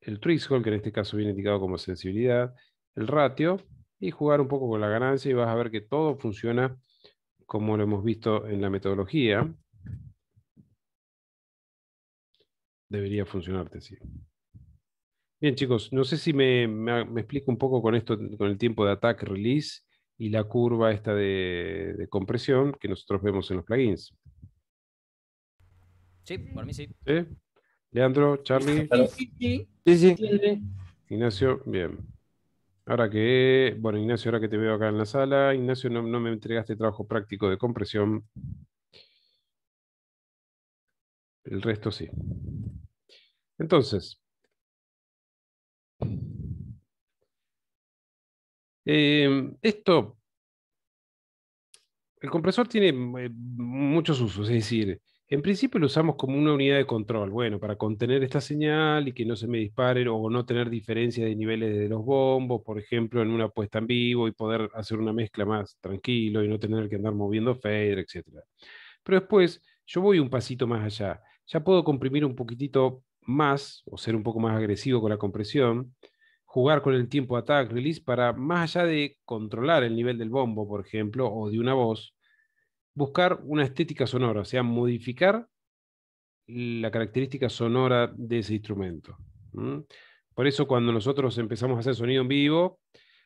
el threshold, que en este caso viene indicado como sensibilidad, el ratio, y jugar un poco con la ganancia y vas a ver que todo funciona como lo hemos visto en la metodología. Debería funcionarte, sí. Bien, chicos, no sé si me explico un poco con esto, con el tiempo de attack, release y la curva esta de compresión que nosotros vemos en los plugins. Sí, por mí sí. ¿Sí? Leandro, Charlie, Sí, sí, sí. Sí, ¿Se sí. entiende? Ignacio, bien. Bueno, Ignacio, ahora que te veo acá en la sala, Ignacio, no me entregaste trabajo práctico de compresión. El resto sí. Entonces, esto, el compresor tiene muchos usos, es decir, en principio lo usamos como una unidad de control, bueno, para contener esta señal y que no se me dispare o no tener diferencia de niveles de los bombos, por ejemplo, en una puesta en vivo y poder hacer una mezcla más tranquilo y no tener que andar moviendo fader, etcétera. Pero después yo voy un pasito más allá. Ya puedo comprimir un poquitito más o ser un poco más agresivo con la compresión, jugar con el tiempo attack release para, más allá de controlar el nivel del bombo, por ejemplo, o de una voz, buscar una estética sonora, o sea, modificar la característica sonora de ese instrumento. ¿Mm? Por eso cuando nosotros empezamos a hacer sonido en vivo,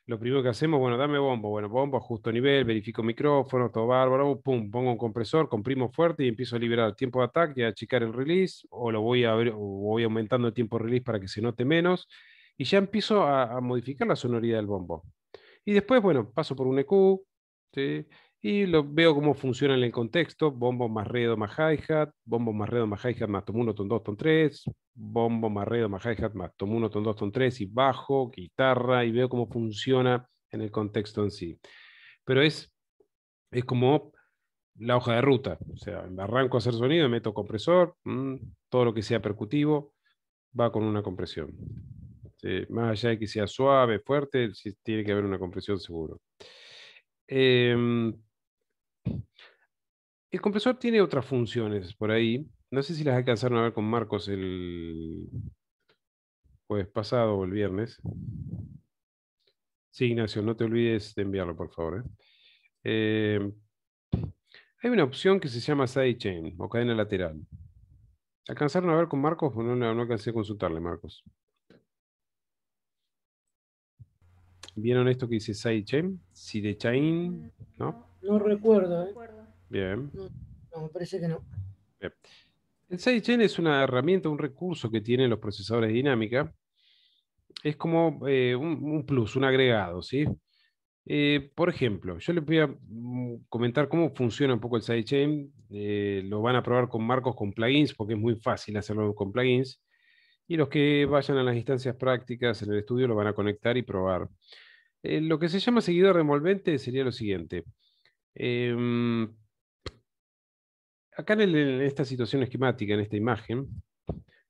lo primero que hacemos, bueno, dame bombo, bueno, bombo, ajusto nivel, verifico micrófono, todo bárbaro, pum, pongo un compresor, comprimo fuerte y empiezo a liberar el tiempo de ataque y a achicar el release, o lo voy o voy aumentando el tiempo de release para que se note menos, y ya empiezo a modificar la sonoridad del bombo. Y después, bueno, paso por un EQ, ¿sí? Y veo cómo funciona en el contexto, bombo más redo más hi-hat, bombo más redo más hi-hat más tom 1, tom 2, tom 3, bombo más redo más hi-hat más tom 1, tom 2, tom 3 y bajo, guitarra, y veo cómo funciona en el contexto en sí. Pero es como la hoja de ruta, o sea, arranco a hacer sonido, meto compresor, todo lo que sea percutivo va con una compresión. Sí, más allá de que sea suave, fuerte, sí tiene que haber una compresión seguro. Em, el compresor tiene otras funciones por ahí. No sé si las alcanzaron a ver con Marcos el jueves pasado o el viernes. Sí, Ignacio, no te olvides de enviarlo, por favor. Em, Hay una opción que se llama sidechain o cadena lateral. ¿Alcanzaron a ver con Marcos o no alcancé a consultarle, Marcos? ¿Vieron esto que dice sidechain? Sidechain, ¿no? No recuerdo, ¿eh? Bien. No, no, me parece que no. Bien. El sidechain es una herramienta, un recurso que tienen los procesadores de dinámica. Es como un plus, un agregado, ¿sí? Por ejemplo, yo les voy a comentar cómo funciona un poco el sidechain. Lo van a probar con Marcos con plugins, porque es muy fácil hacerlo con plugins. Y los que vayan a las instancias prácticas en el estudio lo van a conectar y probar. Lo que se llama seguidor de envolvente sería lo siguiente. Em, Acá en esta situación esquemática, en esta imagen,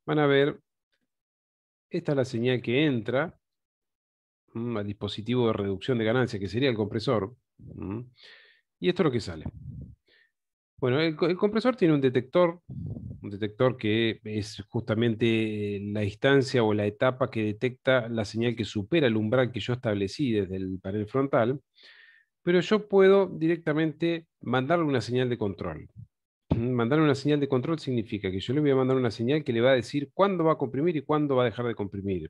van a ver, esta es la señal que entra al dispositivo de reducción de ganancia, que sería el compresor. Y esto es lo que sale. Bueno, el compresor tiene un detector que es justamente la instancia o la etapa que detecta la señal que supera el umbral que yo establecí desde el panel frontal, pero yo puedo directamente mandarle una señal de control. Mandarle una señal de control significa que yo le voy a mandar una señal que le va a decir cuándo va a comprimir y cuándo va a dejar de comprimir.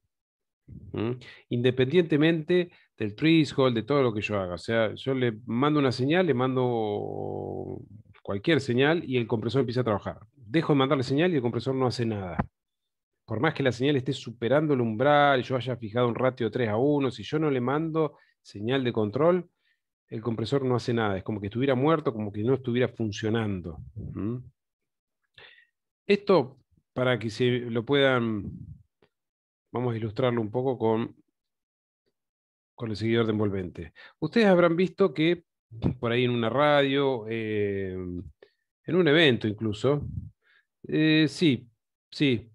¿Mm? Independientemente del threshold, de todo lo que yo haga. O sea, yo le mando una señal, le mando cualquier señal y el compresor empieza a trabajar. Dejo de mandarle señal y el compresor no hace nada. Por más que la señal esté superando el umbral, yo haya fijado un ratio 3:1, si yo no le mando señal de control, el compresor no hace nada. Es como que estuviera muerto, como que no estuviera funcionando. ¿Mm? Esto, para que se lo puedan, vamos a ilustrarlo un poco con el seguidor de envolvente. Ustedes habrán visto que por ahí en una radio, en un evento incluso, sí, sí,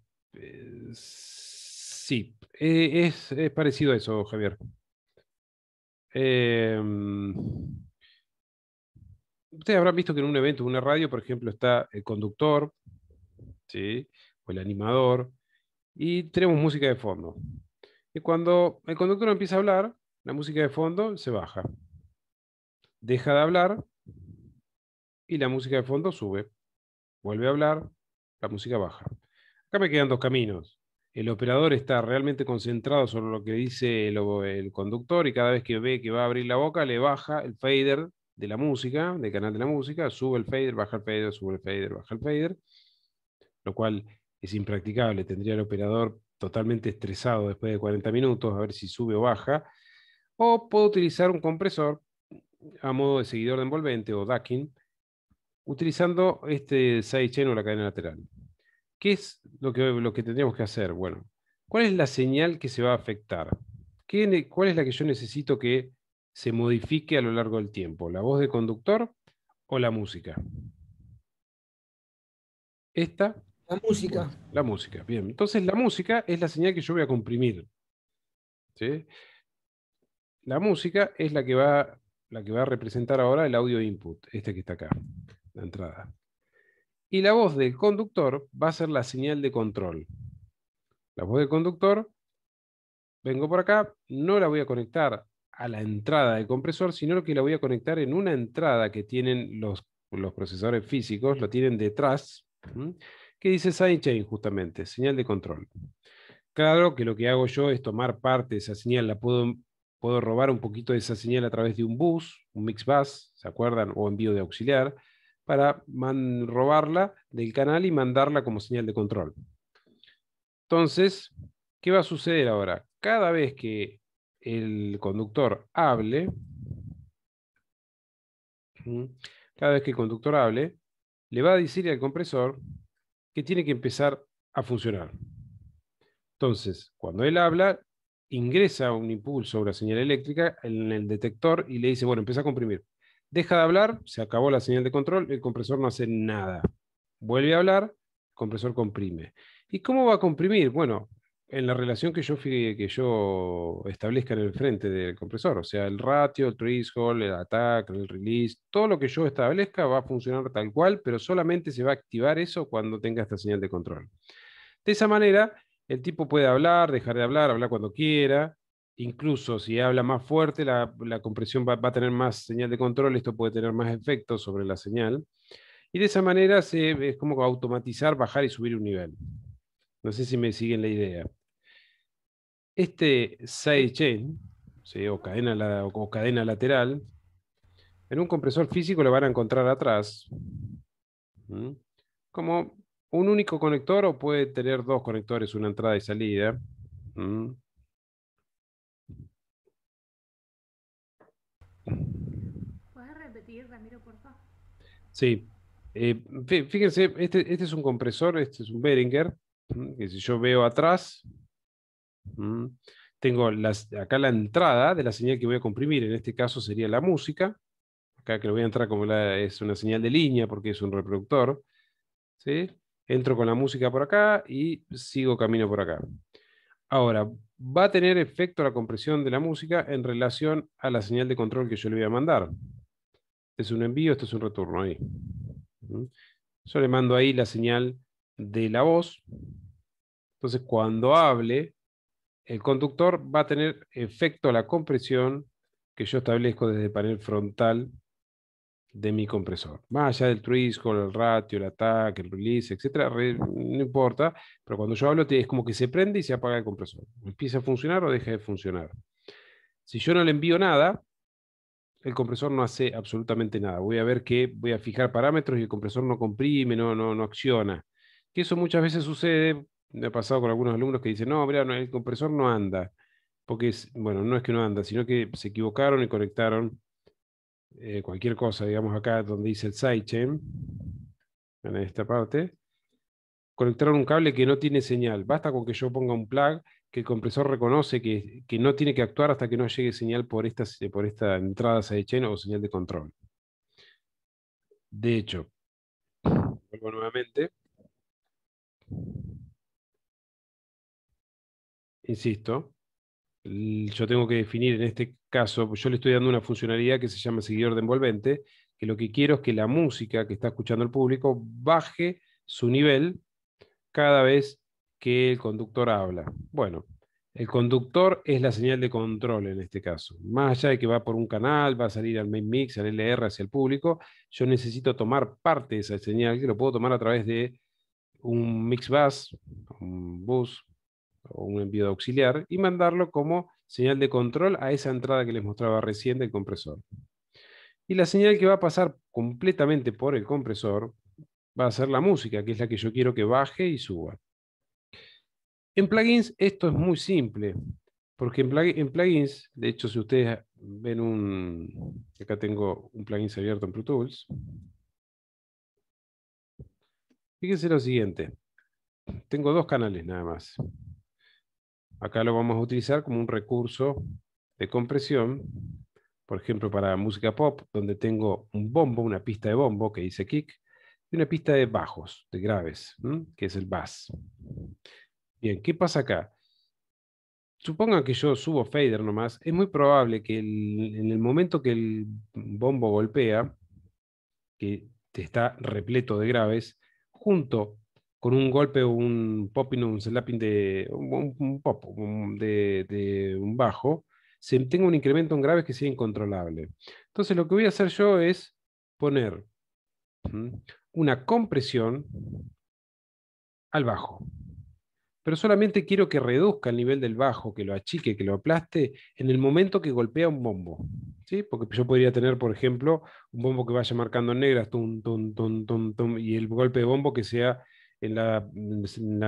sí, es parecido a eso, Javier. Eh, Ustedes habrán visto que en un evento, en una radio, por ejemplo, está el conductor, ¿sí? o el animador, y tenemos música de fondo. Y cuando el conductor empieza a hablar, la música de fondo se baja. Deja de hablar y la música de fondo sube. Vuelve a hablar, la música baja. Acá me quedan dos caminos. El operador está realmente concentrado sobre lo que dice el conductor y cada vez que ve que va a abrir la boca, le baja el fader de la música, del canal de la música, sube el fader, baja el fader, sube el fader, baja el fader, lo cual es impracticable. Tendría el operador totalmente estresado después de 40 minutos a ver si sube o baja. O puedo utilizar un compresor a modo de seguidor de envolvente o ducking, utilizando este sidechain o la cadena lateral. ¿Qué es lo que tendríamos que hacer? Bueno, ¿cuál es la señal que se va a afectar? ¿Cuál es la que yo necesito que se modifique a lo largo del tiempo? ¿La voz del conductor o la música? ¿Esta? La música. Bueno, la música, bien. Entonces la música es la señal que yo voy a comprimir. ¿Sí? La música es la que va a representar ahora el audio input, este que está acá, la entrada. Y la voz del conductor va a ser la señal de control. La voz del conductor, vengo por acá, no la voy a conectar a la entrada del compresor, sino que la voy a conectar en una entrada que tienen los procesadores físicos, lo tienen detrás, que dice sidechain justamente, señal de control. Claro que lo que hago yo es tomar parte de esa señal, la puedo robar un poquito de esa señal a través de un bus, un mix bus, ¿se acuerdan? O envío de auxiliar, para robarla del canal y mandarla como señal de control. Entonces, ¿qué va a suceder ahora? Cada vez que el conductor hable, le va a decir al compresor que tiene que empezar a funcionar. Entonces, cuando él habla, ingresa un impulso, una señal eléctrica en el detector y le dice, bueno, empieza a comprimir. Deja de hablar, se acabó la señal de control, el compresor no hace nada. Vuelve a hablar, el compresor comprime. ¿Y cómo va a comprimir? Bueno, en la relación que yo establezca en el frente del compresor, o sea, el ratio, el threshold, el attack, el release, todo lo que yo establezca va a funcionar tal cual, pero solamente se va a activar eso cuando tenga esta señal de control. De esa manera, el tipo puede hablar, dejar de hablar cuando quiera. Incluso si habla más fuerte, la compresión va a tener más señal de control, esto puede tener más efecto sobre la señal. Y de esa manera es como automatizar, bajar y subir un nivel. No sé si me siguen la idea. Este sidechain, ¿sí? o cadena lateral, en un compresor físico lo van a encontrar atrás. Como un único conector o puede tener dos conectores, una entrada y salida. ¿Puedes repetir, Ramiro, por favor? Sí. Fíjense, este es un compresor, este es un Behringer, que si yo veo atrás, tengo acá la entrada de la señal que voy a comprimir, en este caso sería la música, acá que lo voy a entrar como es una señal de línea porque es un reproductor, ¿sí? Entro con la música por acá y sigo camino por acá. Ahora, va a tener efecto la compresión de la música en relación a la señal de control que yo le voy a mandar. Este es un envío, esto es un retorno ahí. Yo le mando ahí la señal de la voz. Entonces, cuando hable, el conductor va a tener efecto a la compresión que yo establezco desde el panel frontal de mi compresor. Más allá del threshold, el ratio, el attack, el release, etc. No importa, pero cuando yo hablo es como que se prende y se apaga el compresor. Empieza a funcionar o deja de funcionar. Si yo no le envío nada, el compresor no hace absolutamente nada. Voy a fijar parámetros y el compresor no comprime, no acciona. Que eso muchas veces sucede, me ha pasado con algunos alumnos que dicen, no, mira, el compresor no anda. Porque bueno, no es que no anda, sino que se equivocaron y conectaron cualquier cosa, digamos acá donde dice el sidechain, en esta parte, conectaron un cable que no tiene señal. Basta con que yo ponga un plug que el compresor reconoce que no tiene que actuar hasta que no llegue señal por esta entrada sidechain o señal de control. De hecho, vuelvo nuevamente. Insisto, yo tengo que definir en este caso, yo le estoy dando una funcionalidad que se llama seguidor de envolvente, que lo que quiero es que la música que está escuchando el público baje su nivel cada vez que el conductor habla. Bueno, el conductor es la señal de control en este caso. Más allá de que va por un canal, va a salir al main mix, al LR hacia el público, yo necesito tomar parte de esa señal, que lo puedo tomar a través de un mix bus, un bus o un envío de auxiliar, y mandarlo como señal de control a esa entrada que les mostraba recién del compresor. Y la señal que va a pasar completamente por el compresor va a ser la música, que es la que yo quiero que baje y suba. En plugins esto es muy simple, porque en plugins, de hecho si ustedes ven acá tengo un plugin abierto en Pro Tools, fíjense lo siguiente, tengo dos canales nada más. Acá lo vamos a utilizar como un recurso de compresión, por ejemplo para música pop, donde tengo un bombo, una pista de bombo que dice kick, y una pista de bajos, de graves, que es el bass. Bien, ¿qué pasa acá? Supongan que yo subo fader nomás, es muy probable que en el momento que el bombo golpea, que está repleto de graves, junto con un golpe o un popping o un slapping de un pop de un bajo, se tenga un incremento en graves que sea incontrolable. Entonces lo que voy a hacer yo es poner una compresión al bajo. Pero solamente quiero que reduzca el nivel del bajo, que lo achique, que lo aplaste en el momento que golpea un bombo. ¿Sí? Porque yo podría tener, por ejemplo, un bombo que vaya marcando en negras, tum, tum, tum, tum, tum, y el golpe de bombo que sea en la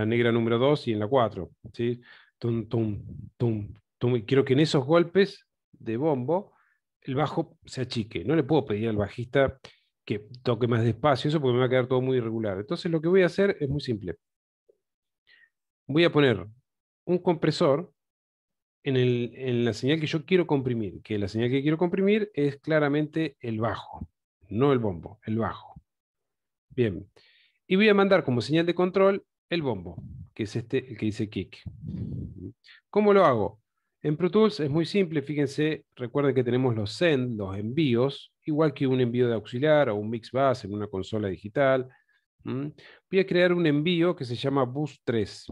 negra número 2 y en la 4. ¿Sí? Tum, tum, tum, tum. Y quiero que en esos golpes de bombo el bajo se achique. No le puedo pedir al bajista que toque más despacio, eso porque me va a quedar todo muy irregular. Entonces lo que voy a hacer es muy simple. Voy a poner un compresor en la señal que yo quiero comprimir, que la señal que quiero comprimir es claramente el bajo, no el bombo, el bajo. Bien, y voy a mandar como señal de control el bombo, que es este, el que dice kick. ¿Cómo lo hago? En Pro Tools es muy simple, fíjense, recuerden que tenemos los send, los envíos, igual que un envío de auxiliar o un mix bus en una consola digital. Voy a crear un envío que se llama bus 3.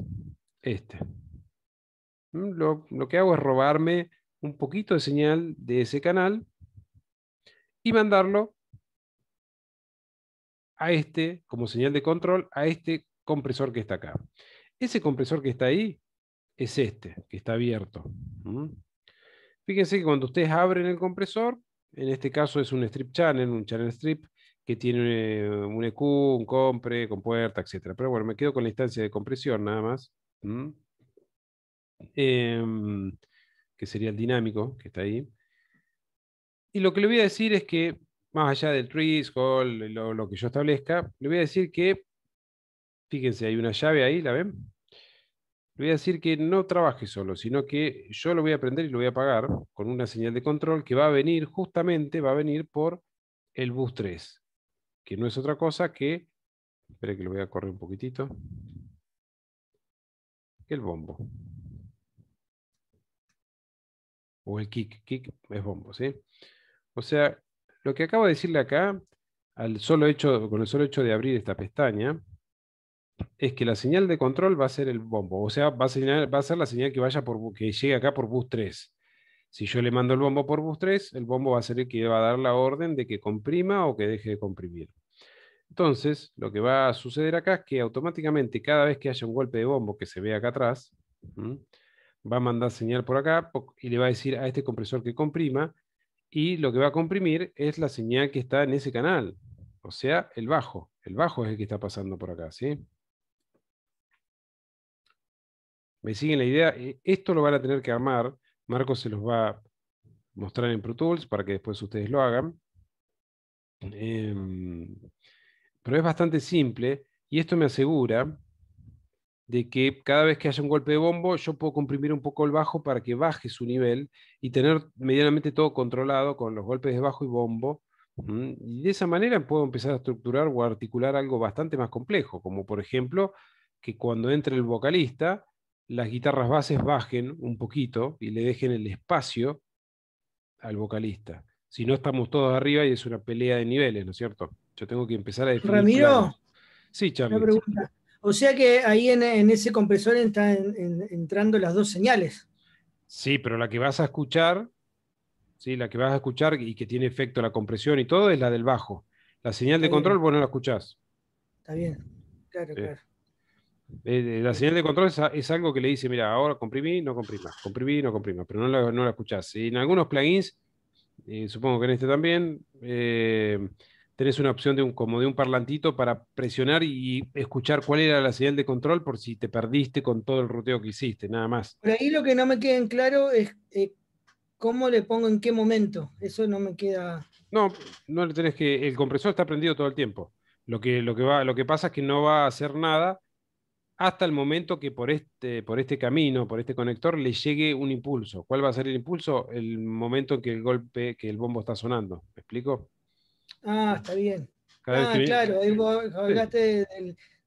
Este. Lo que hago es robarme un poquito de señal de ese canal y mandarlo a este, como señal de control, a este compresor que está acá. Ese compresor que está ahí es este, que está abierto. Fíjense que cuando ustedes abren el compresor, en este caso es un strip channel, un channel strip, que tiene un EQ, un compre, con puerta, etc. Pero bueno, me quedo con la instancia de compresión nada más. Que sería el dinámico, que está ahí. Y lo que le voy a decir es que, más allá del threshold, lo que yo establezca, le voy a decir que, fíjense, hay una llave ahí, ¿la ven? Le voy a decir que no trabaje solo, sino que yo lo voy a prender y lo voy a apagar con una señal de control que va a venir, justamente va a venir por el bus 3, que no es otra cosa que, espere que lo voy a correr un poquitito, que el bombo. O el kick es bombo, ¿sí? O sea, lo que acabo de decirle acá, con el solo hecho de abrir esta pestaña, es que la señal de control va a ser el bombo. O sea, va a ser la señal que llegue acá por bus 3. Si yo le mando el bombo por bus 3, el bombo va a ser el que va a dar la orden de que comprima o que deje de comprimir. Entonces, lo que va a suceder acá es que automáticamente cada vez que haya un golpe de bombo que se ve acá atrás, va a mandar señal por acá y le va a decir a este compresor que comprima, y lo que va a comprimir es la señal que está en ese canal, o sea, el bajo. El bajo es el que está pasando por acá, ¿sí? ¿Me siguen la idea? Esto lo van a tener que armar. Marcos se los va a mostrar en Pro Tools para que después ustedes lo hagan. Pero es bastante simple y esto me asegura de que cada vez que haya un golpe de bombo yo puedo comprimir un poco el bajo para que baje su nivel y tener medianamente todo controlado con los golpes de bajo y bombo. Y de esa manera puedo empezar a estructurar o a articular algo bastante más complejo, como por ejemplo que cuando entre el vocalista las guitarras bases bajen un poquito y le dejen el espacio al vocalista. Si no, estamos todos arriba y es una pelea de niveles, ¿no es cierto? Yo tengo que empezar a definir Ramiro, planos. Sí, una Charlie. pregunta. O sea que ahí en ese compresor están entrando las dos señales. Sí, pero la que vas a escuchar, sí, la que vas a escuchar y que tiene efecto la compresión y todo es la del bajo. La señal de Está control bien, vos no la escuchás. está bien. Claro, Eh, claro. La Bien. señal de control es algo que le dice, mira, ahora comprimí, no comprimas, pero no la escuchás. Y en algunos plugins, y supongo que en este también, tenés una opción como de un parlantito para presionar y escuchar cuál era la señal de control por si te perdiste con todo el ruteo que hiciste, nada más. Por ahí lo que no me queda en claro es cómo le pongo en qué momento. Eso no me queda. No, no le tenés que. El compresor está prendido todo el tiempo. Lo que pasa es que no va a hacer nada hasta el momento que por este camino, por este conector, le llegue un impulso. ¿Cuál va a ser el impulso? El momento en que el bombo está sonando. ¿Me explico? Ah, está bien. Cada vez que Ah, viene. claro, ahí vos Sí, hablaste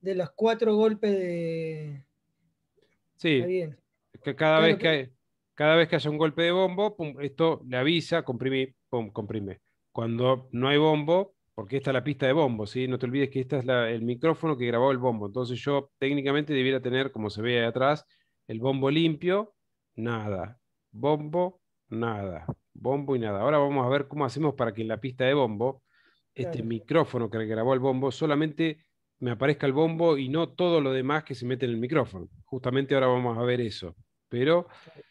de los 4 golpes de. Está sí, bien. que cada vez Claro, que haya un golpe de bombo, pum, esto le avisa, comprime, pum, comprime. Cuando no hay bombo, porque esta es la pista de bombo, ¿sí? No te olvides que este es el micrófono que grabó el bombo. Entonces yo técnicamente debiera tener, como se ve ahí atrás, el bombo limpio, nada. Bombo, nada. Bombo y nada. Ahora vamos a ver cómo hacemos para que en la pista de bombo, este claro. micrófono que grabó el bombo, solamente me aparezca el bombo y no todo lo demás que se mete en el micrófono. Justamente ahora vamos a ver eso. Pero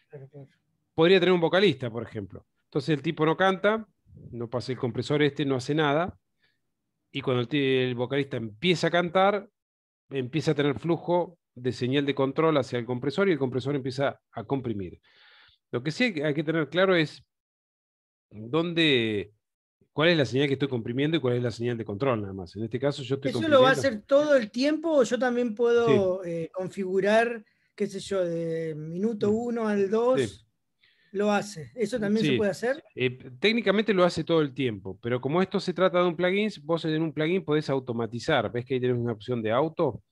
Claro, claro. podría tener un vocalista, por ejemplo. Entonces el tipo no canta, no pasa el compresor no hace nada, y cuando el vocalista empieza a cantar, empieza a tener flujo de señal de control hacia el compresor y el compresor empieza a comprimir. Lo que sí hay que tener claro es dónde, cuál es la señal que estoy comprimiendo y cuál es la señal de control, nada más. En este caso yo estoy ¿Eso lo va a comprimiendo. hacer todo el tiempo o yo también Sí, puedo configurar, qué sé yo, de minuto 1 al sí. 2 lo hace? ¿Eso también se Sí, puede hacer? técnicamente lo hace todo el tiempo, pero como esto se trata de un plugin, vos en un plugin podés automatizar. ¿Ves que ahí tenés una opción de auto?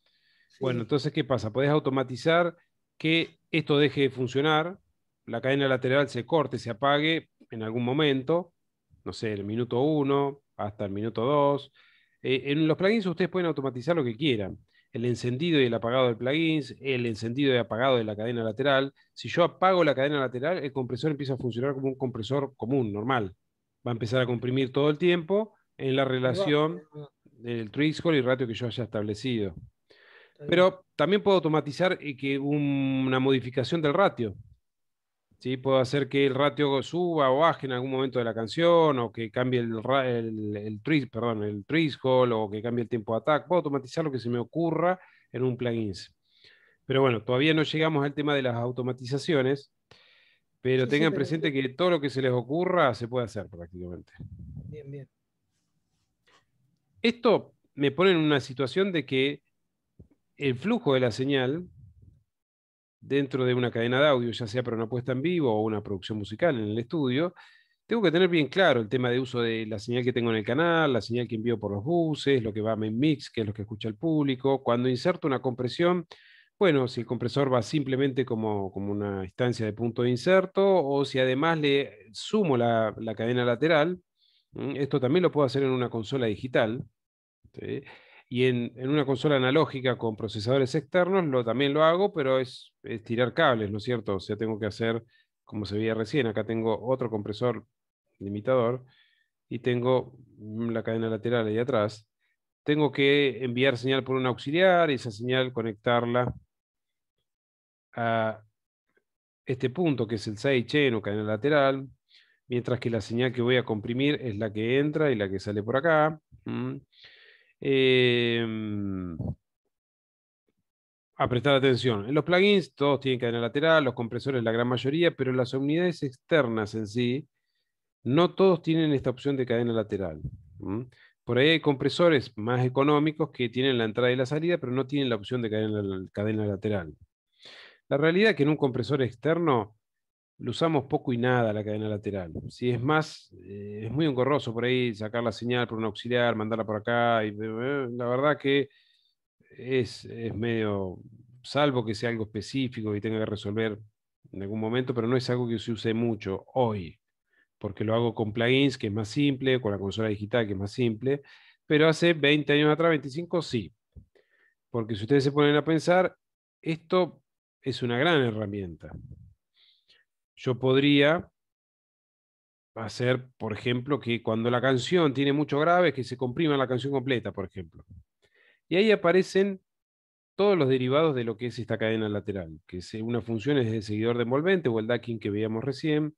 Bueno, Sí. entonces, ¿qué pasa? Podés automatizar que esto deje de funcionar, la cadena lateral se corte, se apague en algún momento, no sé, el minuto 1 hasta el minuto 2. En los plugins ustedes pueden automatizar lo que quieran. El encendido y el apagado del plugin, el encendido y apagado de la cadena lateral. Si yo apago la cadena lateral, el compresor empieza a funcionar como un compresor común, normal. Va a empezar a comprimir todo el tiempo en la Ahí va. relación del threshold y ratio que yo haya establecido. Está bien. Pero también puedo automatizar una modificación del ratio. ¿Sí? Puedo hacer que el ratio suba o baje en algún momento de la canción, o que cambie el threshold, o que cambie el tiempo de attack. Puedo automatizar lo que se me ocurra en un plugin. Pero bueno, todavía no llegamos al tema de las automatizaciones, pero Sí, sí, tengan pero presente que todo lo que se les ocurra se puede hacer prácticamente. bien, bien. Esto me pone en una situación de que el flujo de la señal dentro de una cadena de audio, ya sea para una puesta en vivo o una producción musical en el estudio, tengo que tener bien claro el tema de uso de la señal que tengo en el canal, la señal que envío por los buses, lo que va a main mix, que es lo que escucha el público. Cuando inserto una compresión, bueno, si el compresor va simplemente como una instancia de punto de inserto, o si además le sumo la cadena lateral, esto también lo puedo hacer en una consola digital. ¿Sí? Y en una consola analógica con procesadores externos también lo hago, pero es tirar cables, ¿no es cierto? O sea, tengo que hacer, como se veía recién, acá tengo otro compresor limitador y tengo la cadena lateral ahí atrás. Tengo que enviar señal por un auxiliar y esa señal conectarla a este punto que es el sidechain o cadena lateral, mientras que la señal que voy a comprimir es la que entra y la que sale por acá. Em, a prestar atención. En los plugins todos tienen cadena lateral, los compresores la gran mayoría, pero las unidades externas en sí, no todos tienen esta opción de cadena lateral. ¿Mm? Por ahí hay compresores más económicos que tienen la entrada y la salida, pero no tienen la opción de cadena lateral. La realidad es que en un compresor externo lo usamos poco y nada la cadena lateral. Si es más, es muy engorroso por ahí sacar la señal por un auxiliar, mandarla por acá. La verdad que es medio, salvo que sea algo específico y tenga que resolver en algún momento, pero no es algo que se use mucho hoy, porque lo hago con plugins, que es más simple, con la consola digital, que es más simple, pero hace 20 años atrás, 25, sí. Porque si ustedes se ponen a pensar, esto es una gran herramienta. Yo podría hacer, por ejemplo, que cuando la canción tiene mucho grave, que se comprima la canción completa, por ejemplo. Y ahí aparecen todos los derivados de lo que es esta cadena lateral, que una función es el seguidor de envolvente o el ducking que veíamos recién.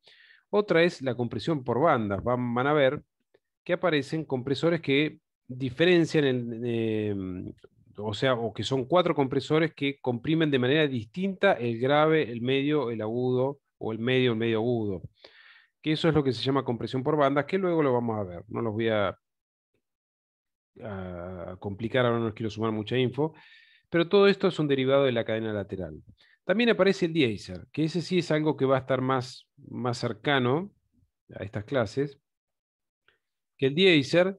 Otra es la compresión por bandas. Van a ver que aparecen compresores que diferencian, o sea, o que son 4 compresores que comprimen de manera distinta el grave, el medio, el agudo, o el medio agudo. Que eso es lo que se llama compresión por bandas, que luego lo vamos a ver. No los voy a complicar, ahora no les quiero sumar mucha info, pero todo esto es un derivado de la cadena lateral. También aparece el deesser, que ese sí es algo que va a estar más cercano a estas clases, que el deesser,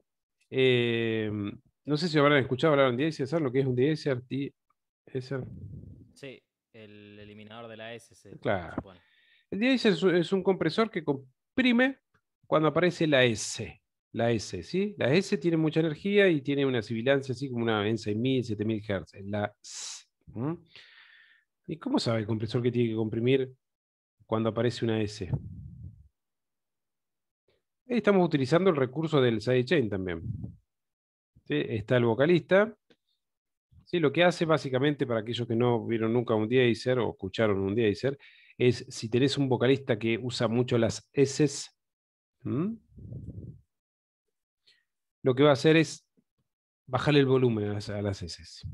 no sé si habrán escuchado hablar de deesser, ¿saben lo que es un deesser? Sí, el eliminador de la S se Claro. supone. El deesser es un compresor que comprime cuando aparece la S. La S, ¿sí? La S tiene mucha energía y tiene una sibilancia así como una en 6.000, 7.000 Hz. La S. ¿Y cómo sabe el compresor que tiene que comprimir cuando aparece una S? Ahí estamos utilizando el recurso del sidechain también. ¿Sí? Está el vocalista. ¿Sí? Lo que hace básicamente, para aquellos que no vieron nunca un deesser o escucharon un deesser, es si tenés un vocalista que usa mucho las S's, lo que va a hacer es bajarle el volumen a las S's.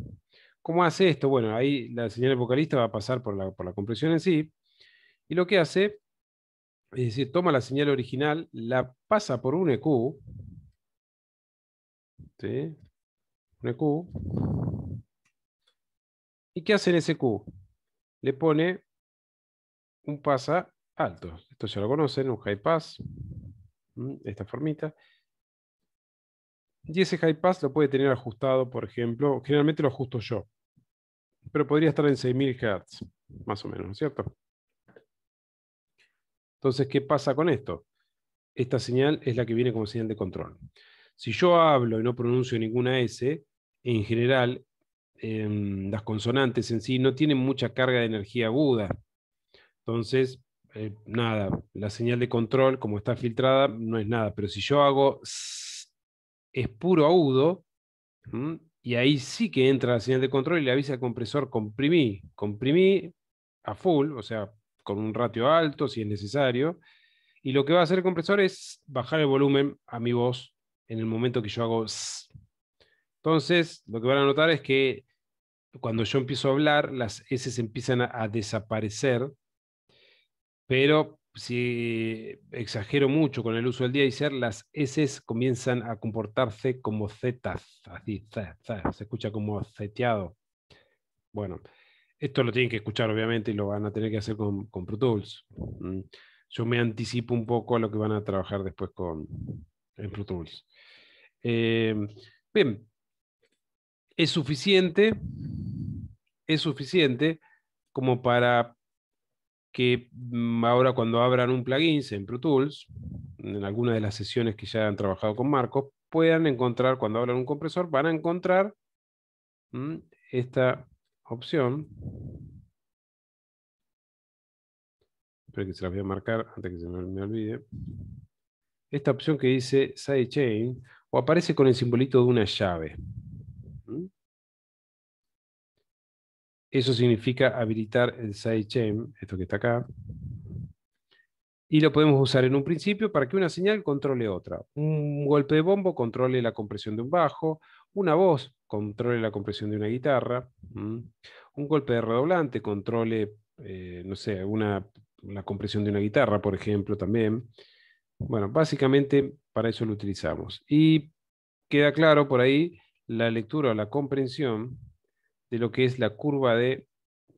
¿Cómo hace esto? Bueno, ahí la señal del vocalista va a pasar por la compresión en sí, y lo que hace es decir, toma la señal original, la pasa por un EQ, ¿sí? Un EQ. ¿Y qué hace en ese EQ? Le pone un pasa alto. Esto ya lo conocen, un high pass. Esta formita. Y ese high pass lo puede tener ajustado, por ejemplo, generalmente lo ajusto yo, pero podría estar en 6.000 Hz, más o menos, ¿no es cierto? Entonces, ¿qué pasa con esto? Esta señal es la que viene como señal de control. Si yo hablo y no pronuncio ninguna S, en general, las consonantes en sí no tienen mucha carga de energía aguda. Entonces, nada, la señal de control, como está filtrada, no es nada. Pero si yo hago S, es puro agudo, y ahí sí que entra la señal de control y le avisa al compresor, comprimí a full, o sea, con un ratio alto si es necesario. Y lo que va a hacer el compresor es bajar el volumen a mi voz en el momento que yo hago S. Entonces, lo que van a notar es que cuando yo empiezo a hablar, las S empiezan a desaparecer, pero si exagero mucho con el uso del deesser, las S comienzan a comportarse como Z, así, se escucha como zeteado. Bueno, esto lo tienen que escuchar obviamente y lo van a tener que hacer con Pro Tools. Yo me anticipo un poco a lo que van a trabajar después en Pro Tools. Bien, es suficiente como para que ahora cuando abran un plugin en Pro Tools, en alguna de las sesiones que ya han trabajado con Marcos, puedan encontrar, cuando abran un compresor, van a encontrar esta opción. Espero que se las voy a marcar antes que se me olvide. Esta opción que dice sidechain, o aparece con el simbolito de una llave. Eso significa habilitar el sidechain, esto que está acá. Y lo podemos usar en un principio para que una señal controle otra. Un golpe de bombo controle la compresión de un bajo, una voz controle la compresión de una guitarra, un golpe de redoblante controle, no sé, la compresión de una guitarra, por ejemplo, también. Bueno, básicamente para eso lo utilizamos. Y queda claro por ahí la lectura o la comprensión de lo que es la curva de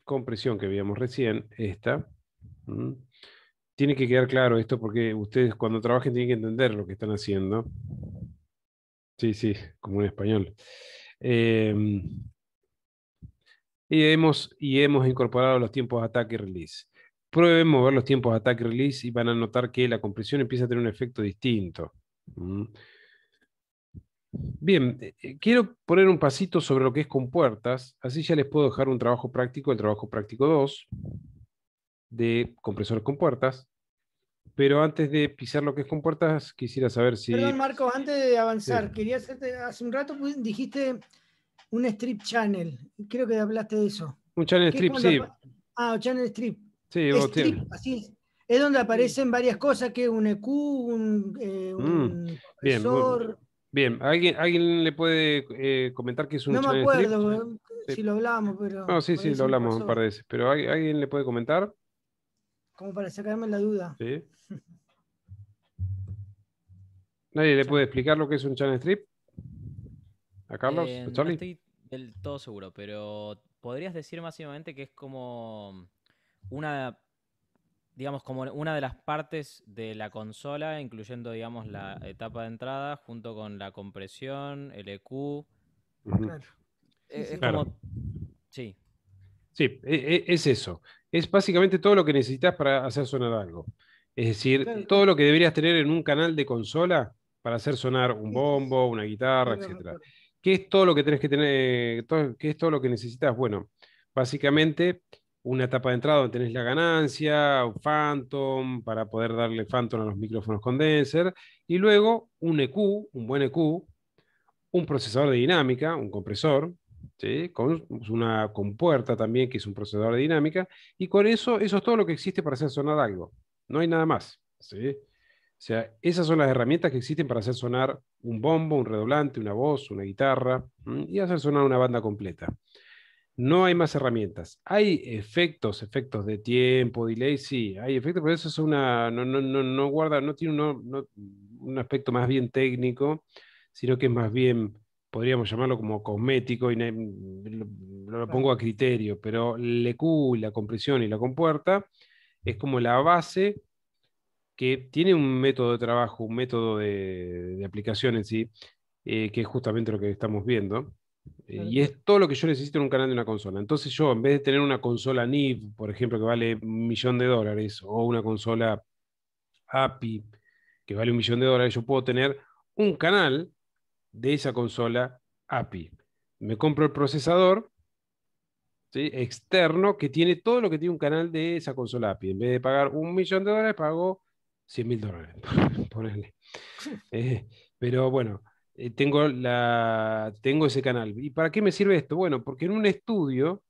compresión que veíamos recién, esta. Tiene que quedar claro esto porque ustedes cuando trabajen tienen que entender lo que están haciendo. Sí, como en español. Y hemos incorporado los tiempos de ataque y release. Prueben mover los tiempos de ataque y release y van a notar que la compresión empieza a tener un efecto distinto. Bien, quiero poner un pasito sobre lo que es compuertas, así ya les puedo dejar un trabajo práctico, el trabajo práctico 2 de compresores compuertas, pero antes de pisar lo que es compuertas, quisiera saber si... Perdón, Marco, antes de avanzar, Sí. quería hacerte, hace un rato dijiste un strip channel, creo que hablaste de eso. Un channel ¿Qué es strip, cuando sí. channel strip. Sí, vos Strip, así es donde aparecen varias cosas, que un EQ, un bien, compresor. bien. ¿Alguien le puede comentar qué es un No me channel strip? acuerdo Sí. si lo hablamos, pero No, sí, por ahí lo se me hablamos un pasó, par de veces, pero ¿alguien le puede comentar? como para sacarme la duda. Sí. ¿Nadie le puede Channel. explicar lo que es un channel strip? ¿A Carlos? ¿A No Charlie? estoy del todo seguro, pero podrías decir básicamente que es como una, digamos, como una de las partes de la consola, incluyendo, digamos, la etapa de entrada, junto con la compresión, el EQ. Ujú. Claro. Sí, Es sí. Claro. como, sí, Sí, es eso. Es básicamente todo lo que necesitas para hacer sonar algo. Es decir, Claro, todo claro. lo que deberías tener en un canal de consola para hacer sonar un Sí, sí, sí. bombo, una guitarra, Ahora etcétera. recuerdo. ¿Qué es todo lo que tenés que tener? ¿Qué es todo lo que necesitas? Bueno, básicamente una etapa de entrada donde tenés la ganancia, un phantom para poder darle phantom a los micrófonos condenser, y luego un EQ, un buen EQ, un procesador de dinámica, un compresor, ¿sí? Con una compuerta también, que es un procesador de dinámica, y con eso es todo lo que existe para hacer sonar algo. No hay nada más. ¿Sí? O sea, esas son las herramientas que existen para hacer sonar un bombo, un redoblante, una voz, una guitarra, y hacer sonar una banda completa. No hay más herramientas. Hay efectos de tiempo, delay, sí, hay efectos, pero eso es no guarda, no tiene un aspecto más bien técnico, sino que es más bien, podríamos llamarlo como cosmético, y lo Claro. pongo a criterio, pero el EQ, la compresión y la compuerta es como la base que tiene un método de trabajo, un método de aplicación en sí, que es justamente lo que estamos viendo. Claro, Y es todo lo que yo necesito en un canal de una consola. Entonces yo, en vez de tener una consola NIV, por ejemplo, que vale $1.000.000, o una consola API, que vale $1.000.000, yo puedo tener un canal de esa consola API. Me compro el procesador, ¿sí? Externo, que tiene todo lo que tiene un canal de esa consola API. En vez de pagar $1.000.000, pago $100.000. Ponele. Eh, pero bueno, tengo ese canal. ¿Y para qué me sirve esto? Bueno, porque en el estudio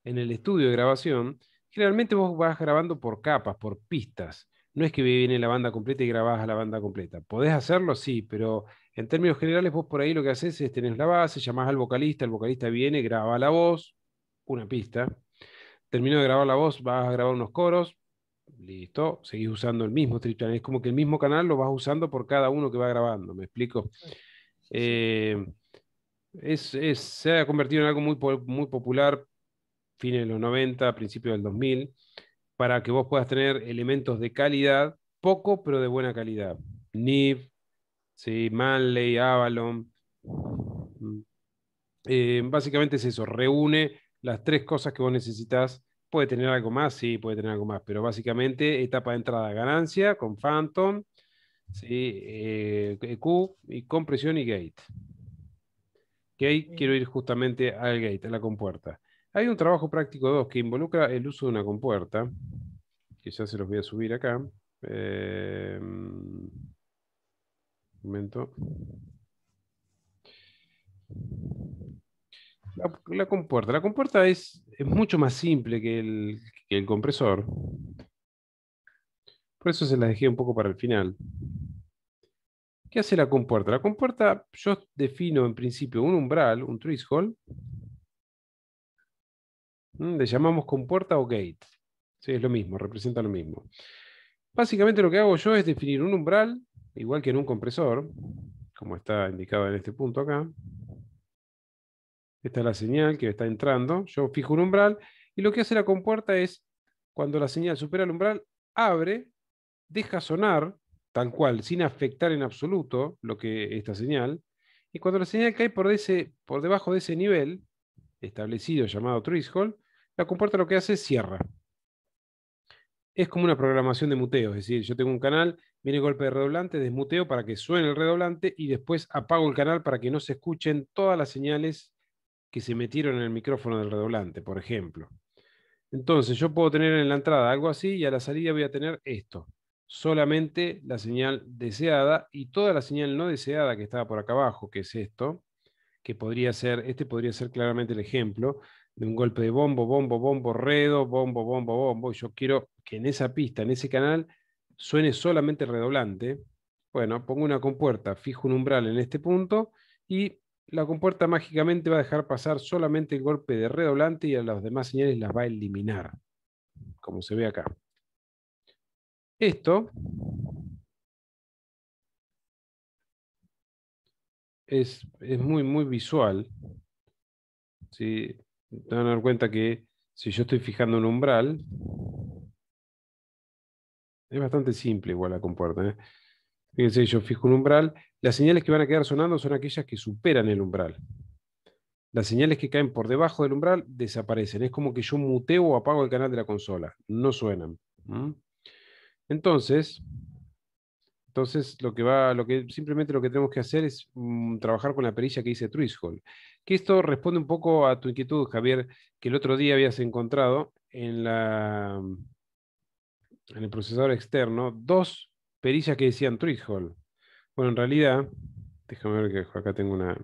de grabación, generalmente vos vas grabando por capas, por pistas. No es que viene la banda completa y grabás a la banda completa. ¿Podés hacerlo? Sí, pero en términos generales vos por ahí lo que haces es tenés la base, llamás al vocalista, el vocalista viene, graba la voz, una pista. Terminó de grabar la voz, vas a grabar unos coros, listo, seguís usando el mismo strip channel. Es como que el mismo canal lo vas usando por cada uno que va grabando, ¿me explico? Sí, sí. Eh, Se ha convertido en algo muy popular, fines de los 90, principios del 2000, para que vos puedas tener elementos de calidad, poco pero de buena calidad. Neve, ¿sí? Manley, Avalon. Básicamente es eso, reúne las tres cosas que vos necesitas. Puede tener algo más, sí, puede tener algo más, pero básicamente etapa de entrada ganancia con Phantom, ¿sí? EQ y compresión y gate. Gate, quiero ir justamente al gate, a la compuerta. Hay un trabajo práctico 2 que involucra el uso de una compuerta, que ya se los voy a subir acá. Un momento. La compuerta es mucho más simple que el compresor. Por eso se las dejé un poco para el final. ¿Qué hace la compuerta? La compuerta, yo defino en principio un umbral, un threshold. Le llamamos compuerta o gate. Sí, es lo mismo, representa lo mismo. Básicamente lo que hago yo es definir un umbral, igual que en un compresor, como está indicado en este punto acá. Esta es la señal que está entrando. Yo fijo un umbral y lo que hace la compuerta es, cuando la señal supera el umbral, abre, deja sonar tal cual, sin afectar en absoluto lo que esta señal. Y cuando la señal cae por debajo de ese nivel establecido llamado threshold, la compuerta lo que hace es cierra. es como una programación de muteo. Es decir, yo tengo un canal, viene golpe de redoblante, desmuteo para que suene el redoblante y después apago el canal para que no se escuchen todas las señales que se metieron en el micrófono del redoblante, por ejemplo. Entonces yo puedo tener en la entrada algo así y a la salida voy a tener esto. Solamente la señal deseada y toda la señal no deseada que estaba por acá abajo, que es esto, que podría ser, este podría ser claramente el ejemplo de un golpe de bombo, bombo, bombo, redo, bombo, bombo, bombo. Yo quiero que en esa pista, en ese canal, suene solamente el redoblante. Bueno, pongo una compuerta, fijo un umbral en este punto y la compuerta mágicamente va a dejar pasar solamente el golpe de redoblante y a las demás señales las va a eliminar, como se ve acá. Esto es muy, muy visual. ¿Sí? Te van a dar cuenta que si yo estoy fijando un umbral, es bastante simple igual la compuerta, ¿eh? Fíjense, yo fijo un umbral, las señales que van a quedar sonando son aquellas que superan el umbral. Las señales que caen por debajo del umbral desaparecen. Es como que yo muteo o apago el canal de la consola. No suenan. ¿Mm? Entonces, simplemente lo que tenemos que hacer es trabajar con la perilla que dice Truizhol. Que esto responde un poco a tu inquietud, Javier, que el otro día habías encontrado en el procesador externo dos perillas que decían Truizhol. Bueno, en realidad, déjame ver que acá tengo la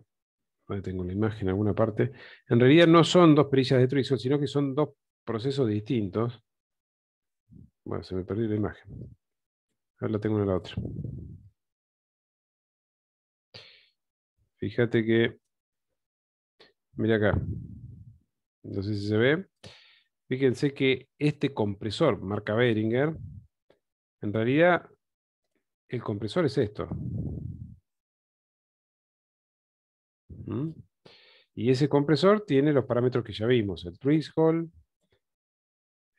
imagen en alguna parte. En realidad no son dos perillas de Truizhol, sino que son dos procesos distintos. Bueno, se me perdió la imagen. Ahora la tengo en la otra. Fíjate que, mira acá, no sé si se ve. Fíjense que este compresor, marca Behringer, en realidad el compresor es esto. ¿Mm? Y ese compresor tiene los parámetros que ya vimos, el Truizhol,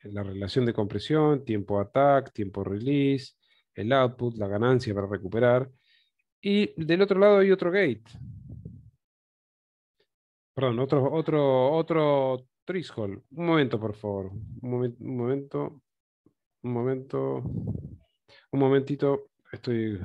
la relación de compresión, tiempo attack, tiempo release, el output, la ganancia para recuperar. Y del otro lado hay otro gate. Perdón, otro Truizhol. Un momento, por favor. Un momento. Un momentito. Estoy.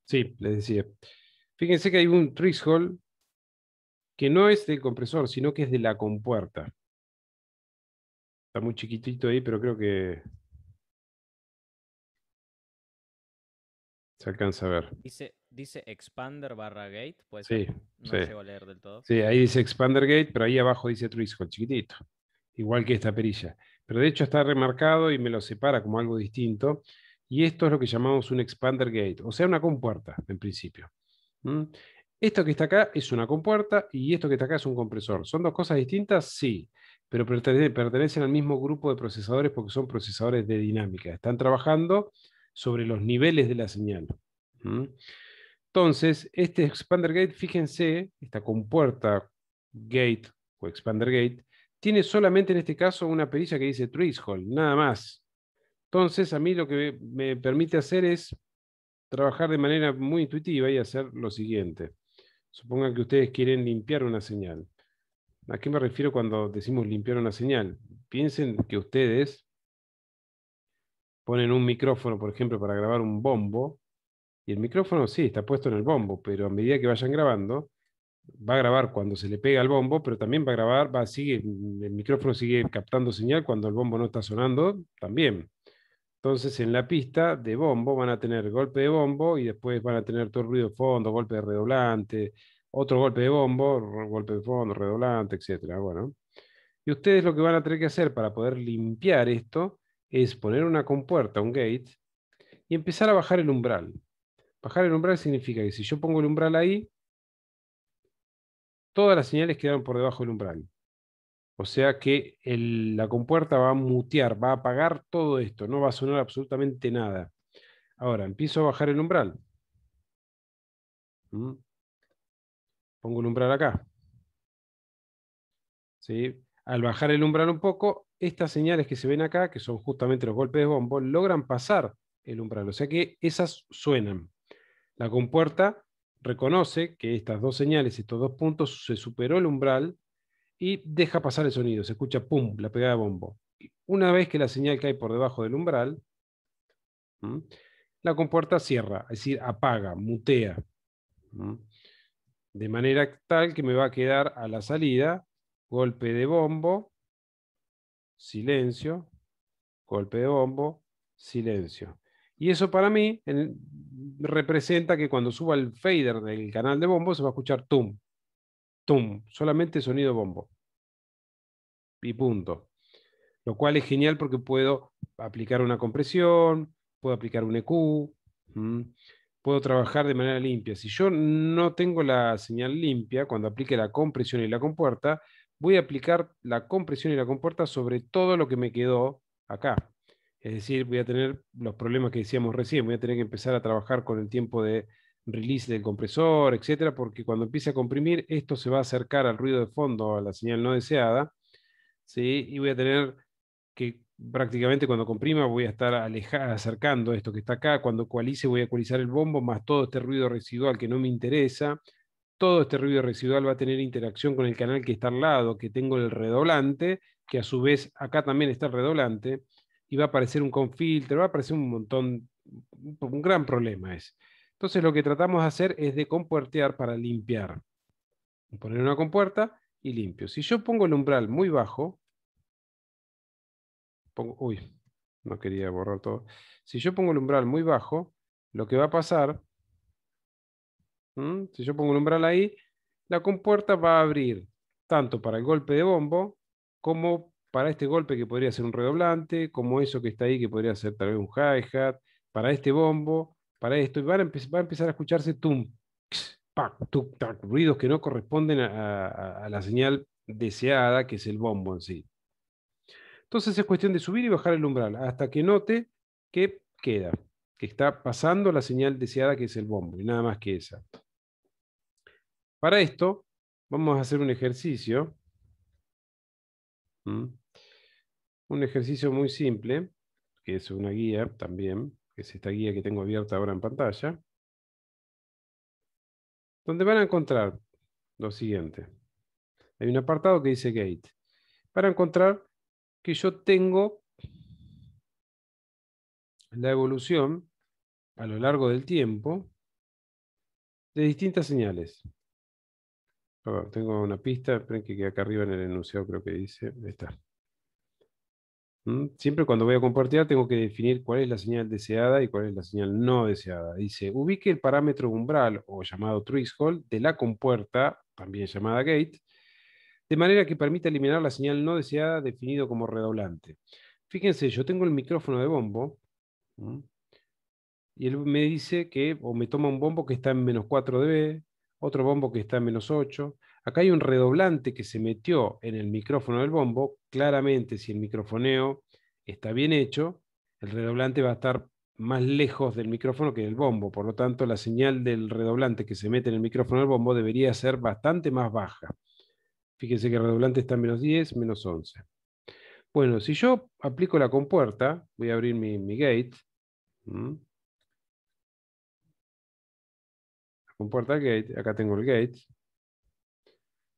Sí, les decía. Fíjense que hay un Truizhol que no es del compresor, sino que es de la compuerta. Está muy chiquitito ahí, pero creo que se alcanza a ver. Dice expander barra gate, ¿puede Sí, ser? sí. No llego a leer del todo. Sí, ahí dice Expander Gate, pero ahí abajo dice Truizhol, chiquitito. Igual que esta perilla. Pero de hecho está remarcado y me lo separa como algo distinto. Y esto es lo que llamamos un Expander Gate, o sea, una compuerta, en principio. ¿Mm? Esto que está acá es una compuerta y esto que está acá es un compresor. ¿Son dos cosas distintas? Sí, pero pertenecen al mismo grupo de procesadores porque son procesadores de dinámica. Están trabajando sobre los niveles de la señal. ¿Mm? Entonces, este expander gate, fíjense, esta compuerta gate o expander gate, tiene solamente en este caso una perilla que dice Truizhol, nada más. Entonces, a mí lo que me permite hacer es trabajar de manera muy intuitiva y hacer lo siguiente. Supongan que ustedes quieren limpiar una señal. ¿A qué me refiero cuando decimos limpiar una señal? Piensen que ustedes ponen un micrófono, por ejemplo, para grabar un bombo, y el micrófono sí está puesto en el bombo, pero a medida que vayan grabando, va a grabar cuando se le pega al bombo, pero también va a grabar, el micrófono sigue captando señal cuando el bombo no está sonando, también. Entonces, en la pista de bombo van a tener golpe de bombo y después van a tener todo el ruido de fondo, golpe de redoblante, otro golpe de bombo, golpe de fondo, redoblante, etcétera. Bueno, y ustedes lo que van a tener que hacer para poder limpiar esto es poner una compuerta, un gate, y empezar a bajar el umbral. Bajar el umbral significa que si yo pongo el umbral ahí, todas las señales quedaron por debajo del umbral. O sea que la compuerta va a mutear, va a apagar todo esto, no va a sonar absolutamente nada. Ahora, empiezo a bajar el umbral. Pongo el umbral acá. ¿sí? Al bajar el umbral un poco, estas señales que se ven acá, que son justamente los golpes de bombo, logran pasar el umbral. O sea que esas suenan. La compuerta reconoce que estas dos señales, estos dos puntos, se superó el umbral y deja pasar el sonido. Se escucha pum, la pegada de bombo. Una vez que la señal cae por debajo del umbral, ¿m? La compuerta cierra, es decir, apaga, mutea. ¿M? De manera tal que me va a quedar a la salida golpe de bombo, silencio, golpe de bombo, silencio. Y eso para mí representa que cuando suba el fader del canal de bombo se va a escuchar tum, tum, solamente sonido bombo. Y punto. Lo cual es genial porque puedo aplicar una compresión, puedo aplicar un EQ, puedo trabajar de manera limpia. Si yo no tengo la señal limpia, cuando aplique la compresión y la compuerta, voy a aplicar la compresión y la compuerta sobre todo lo que me quedó acá. Es decir, voy a tener los problemas que decíamos recién, voy a tener que empezar a trabajar con el tiempo de release del compresor, etcétera, porque cuando empiece a comprimir, esto se va a acercar al ruido de fondo, a la señal no deseada, ¿sí? Y voy a tener que prácticamente cuando comprima voy a estar acercando esto que está acá, cuando ecualice voy a ecualizar el bombo, más todo este ruido residual que no me interesa. Todo este ruido residual va a tener interacción con el canal que está al lado, que tengo el redoblante, que a su vez acá también está el redoblante, y va a aparecer un confilter, va a aparecer un montón, un gran problema es. Entonces lo que tratamos de hacer es de compuertear para limpiar. Poner una compuerta y limpio. Si yo pongo el umbral muy bajo, uy, no quería borrar todo. Si yo pongo el umbral muy bajo, lo que va a pasar, si yo pongo el umbral ahí, la compuerta va a abrir tanto para el golpe de bombo, como para este golpe que podría ser un redoblante, como eso que está ahí que podría ser tal vez un hi-hat, para este bombo, para esto, y va a empezar a escucharse tum, pac, tuc, tac, ruidos que no corresponden a la señal deseada, que es el bombo en sí. Entonces es cuestión de subir y bajar el umbral hasta que note que queda, que está pasando la señal deseada, que es el bombo, y nada más que esa. Para esto vamos a hacer un ejercicio. Un ejercicio muy simple, que es una guía también, que es esta guía que tengo abierta ahora en pantalla, donde van a encontrar lo siguiente. Hay un apartado que dice Gate. Para encontrar que yo tengo la evolución a lo largo del tiempo de distintas señales. Perdón, tengo una pista, esperen que acá arriba en el enunciado creo que dice, ahí está. Siempre cuando voy a compartir tengo que definir cuál es la señal deseada y cuál es la señal no deseada. Dice, ubique el parámetro umbral o llamado threshold de la compuerta, también llamada gate, de manera que permita eliminar la señal no deseada definido como redoblante. Fíjense, yo tengo el micrófono de bombo, y él me dice que, o me toma un bombo que está en menos 4 dB, otro bombo que está en menos 8. Acá hay un redoblante que se metió en el micrófono del bombo. Claramente, si el microfoneo está bien hecho, el redoblante va a estar más lejos del micrófono que del bombo. Por lo tanto, la señal del redoblante que se mete en el micrófono del bombo debería ser bastante más baja. Fíjense que el redoblante está en menos 10, menos 11. Bueno, si yo aplico la compuerta, voy a abrir mi gate. Compuerta gate, acá tengo el gate.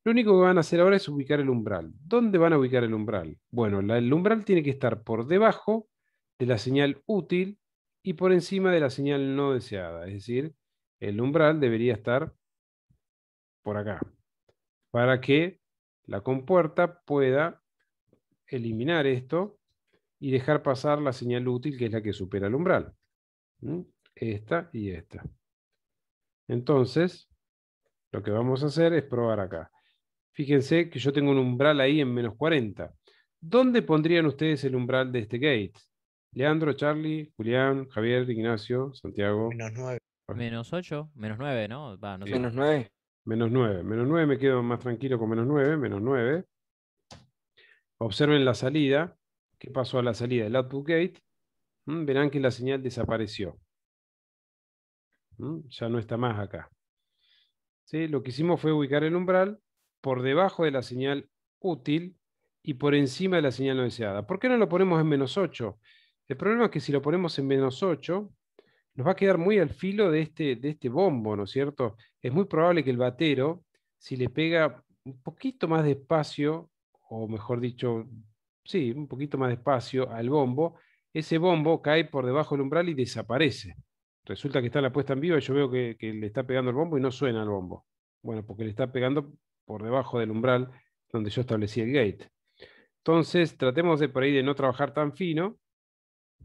Lo único que van a hacer ahora es ubicar el umbral. ¿Dónde van a ubicar el umbral? Bueno, el umbral tiene que estar por debajo de la señal útil y por encima de la señal no deseada. Es decir, el umbral debería estar por acá, para que la compuerta pueda eliminar esto y dejar pasar la señal útil, que es la que supera el umbral. Esta y esta. Entonces, lo que vamos a hacer es probar acá. Fíjense que yo tengo un umbral ahí en menos 40. ¿Dónde pondrían ustedes el umbral de este gate? Leandro, Charlie, Julián, Javier, Ignacio, Santiago. Menos 9. Menos 8, menos 9, ¿no? Va, no sé. Menos 9. Menos 9. Menos 9 me quedo más tranquilo con menos 9. Menos 9. Observen la salida. ¿Qué pasó a la salida del output gate? Verán que la señal desapareció. Ya no está más acá. ¿Sí? Lo que hicimos fue ubicar el umbral por debajo de la señal útil y por encima de la señal no deseada. ¿Por qué no lo ponemos en -8? El problema es que si lo ponemos en -8, nos va a quedar muy al filo de este bombo, ¿no es cierto? Es muy probable que el batero, si le pega un poquito más despacio, o mejor dicho, sí, un poquito más despacio al bombo, ese bombo cae por debajo del umbral y desaparece. Resulta que está en la puesta en vivo y yo veo que le está pegando el bombo y no suena el bombo. Bueno, porque le está pegando por debajo del umbral donde yo establecí el gate. Entonces, tratemos de por ahí de no trabajar tan fino.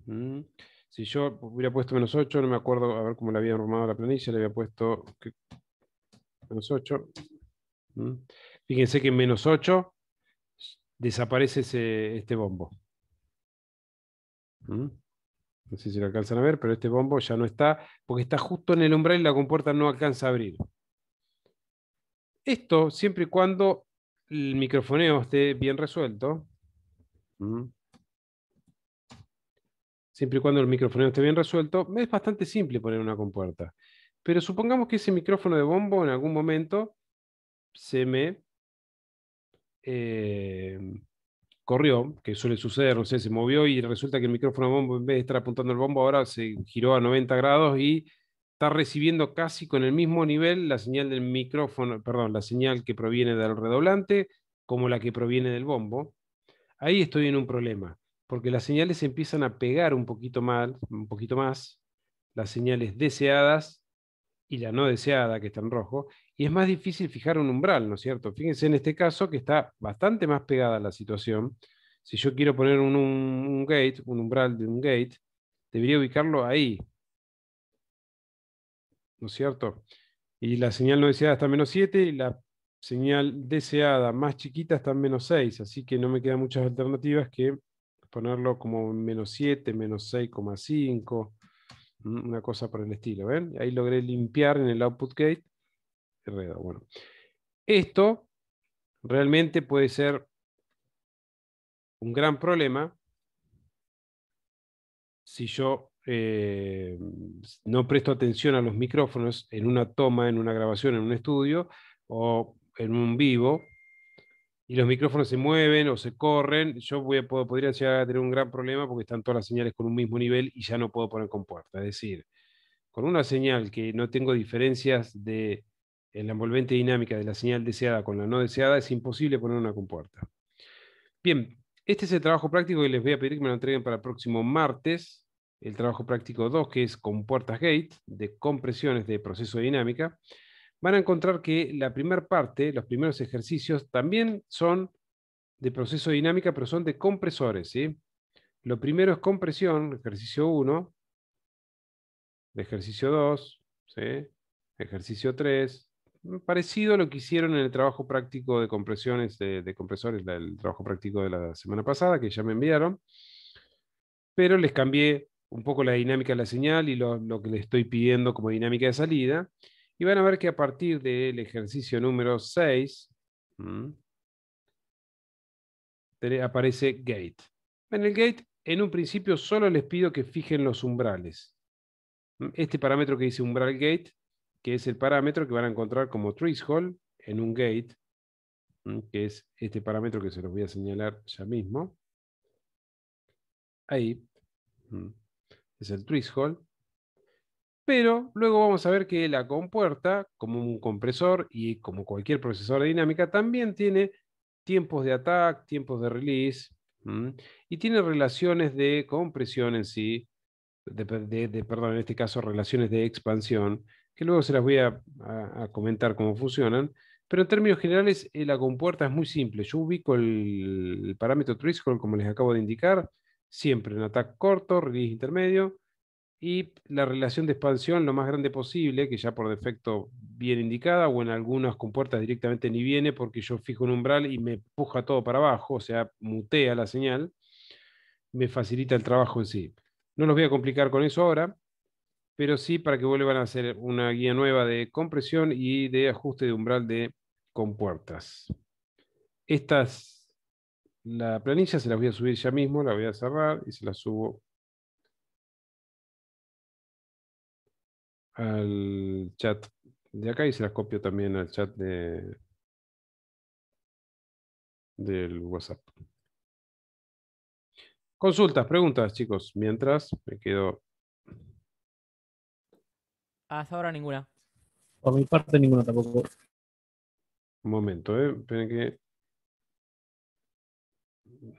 Mm. Si yo hubiera puesto -8, no me acuerdo a ver cómo le había normado la planilla, le había puesto -8. Mm. Fíjense que en -8 desaparece este bombo. Mm. No sé si lo alcanzan a ver, pero este bombo ya no está, porque está justo en el umbral y la compuerta no alcanza a abrir. Esto siempre y cuando el microfoneo esté bien resuelto. Mm. Siempre y cuando el microfoneo esté bien resuelto, es bastante simple poner una compuerta. Pero supongamos que ese micrófono de bombo en algún momento se me eh, corrió, que suele suceder, no sé, se movió y resulta que el micrófono de bombo, en vez de estar apuntando el bombo, ahora se giró a 90 grados y está recibiendo casi con el mismo nivel la señal del micrófono, perdón, la señal que proviene del redoblante como la que proviene del bombo. Ahí estoy en un problema, porque las señales se empiezan a pegar un poquito más, las señales deseadas y la no deseada, que está en rojo, y es más difícil fijar un umbral, ¿no es cierto? Fíjense en este caso que está bastante más pegada la situación. Si yo quiero poner un gate, un umbral de un gate, debería ubicarlo ahí, ¿no es cierto? Y la señal no deseada está en -7 y la señal deseada más chiquita está en -6, así que no me quedan muchas alternativas que ponerlo como en -7, -6,5, una cosa por el estilo, ¿ven? Ahí logré limpiar en el output gate. Bueno, esto realmente puede ser un gran problema si yo no presto atención a los micrófonos en una toma, en una grabación, en un estudio o en un vivo, y los micrófonos se mueven o se corren, yo podría llegar a tener un gran problema porque están todas las señales con un mismo nivel y ya no puedo poner compuerta. Es decir, con una señal que no tengo diferencias en la envolvente dinámica de la señal deseada con la no deseada, es imposible poner una compuerta. Bien, este es el trabajo práctico que les voy a pedir que me lo entreguen para el próximo martes. El trabajo práctico 2, que es compuertas gate, de compresiones de proceso de dinámica. Van a encontrar que la primera parte, los primeros ejercicios, también son de proceso de dinámica, pero son de compresores, ¿sí? Lo primero es compresión, ejercicio 1, ejercicio 2, ¿sí? Ejercicio 3, parecido a lo que hicieron en el trabajo práctico de compresiones de compresores, el trabajo práctico de la semana pasada, que ya me enviaron, pero les cambié un poco la dinámica de la señal y lo que les estoy pidiendo como dinámica de salida, y van a ver que a partir del ejercicio número 6, aparece gate. En el gate, en un principio, solo les pido que fijen los umbrales. Este parámetro que dice umbral gate, que es el parámetro que van a encontrar como threshold en un gate, que es este parámetro que se los voy a señalar ya mismo. Ahí. Es el threshold. Pero luego vamos a ver que la compuerta, como un compresor y como cualquier procesador de dinámica, también tiene tiempos de attack, tiempos de release, y tiene relaciones de compresión en sí, perdón, en este caso relaciones de expansión, que luego se las voy a comentar cómo funcionan. Pero en términos generales, la compuerta es muy simple. Yo ubico el parámetro threshold, como les acabo de indicar, siempre en attack corto, release intermedio, y la relación de expansión lo más grande posible, que ya por defecto viene indicada, o en algunas compuertas directamente ni viene porque yo fijo un umbral y me empuja todo para abajo, o sea, mutea la señal, me facilita el trabajo en sí. No los voy a complicar con eso ahora, pero sí para que vuelvan a hacer una guía nueva de compresión y de ajuste de umbral de compuertas. La planilla se las voy a subir ya mismo, la voy a cerrar y se la subo al chat de acá y se las copio también al chat del WhatsApp. Consultas, preguntas, chicos. Mientras me quedo. Hasta ahora ninguna. Por mi parte, ninguno tampoco. Un momento, esperen que.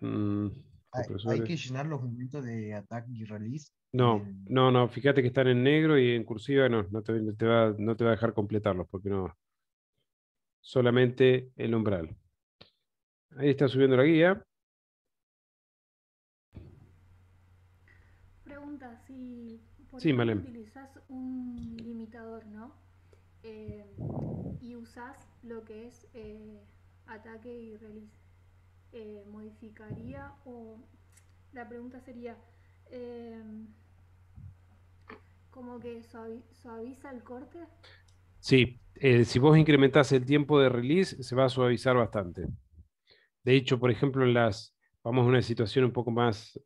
Hay compresores. que llenar los momentos de attack y release. No, no, fíjate que están en negro y en cursiva no te va a dejar completarlos porque no. Solamente el umbral. Ahí está subiendo la guía. Pregunta, si por Sí, ejemplo Malem. utilizas un limitador, ¿no? Eh, y usas lo que es ataque y release, ¿modificaría o la pregunta sería eh, como que suaviza el corte? Sí, si vos incrementás el tiempo de release, se va a suavizar bastante. De hecho, por ejemplo, vamos a una situación un poco más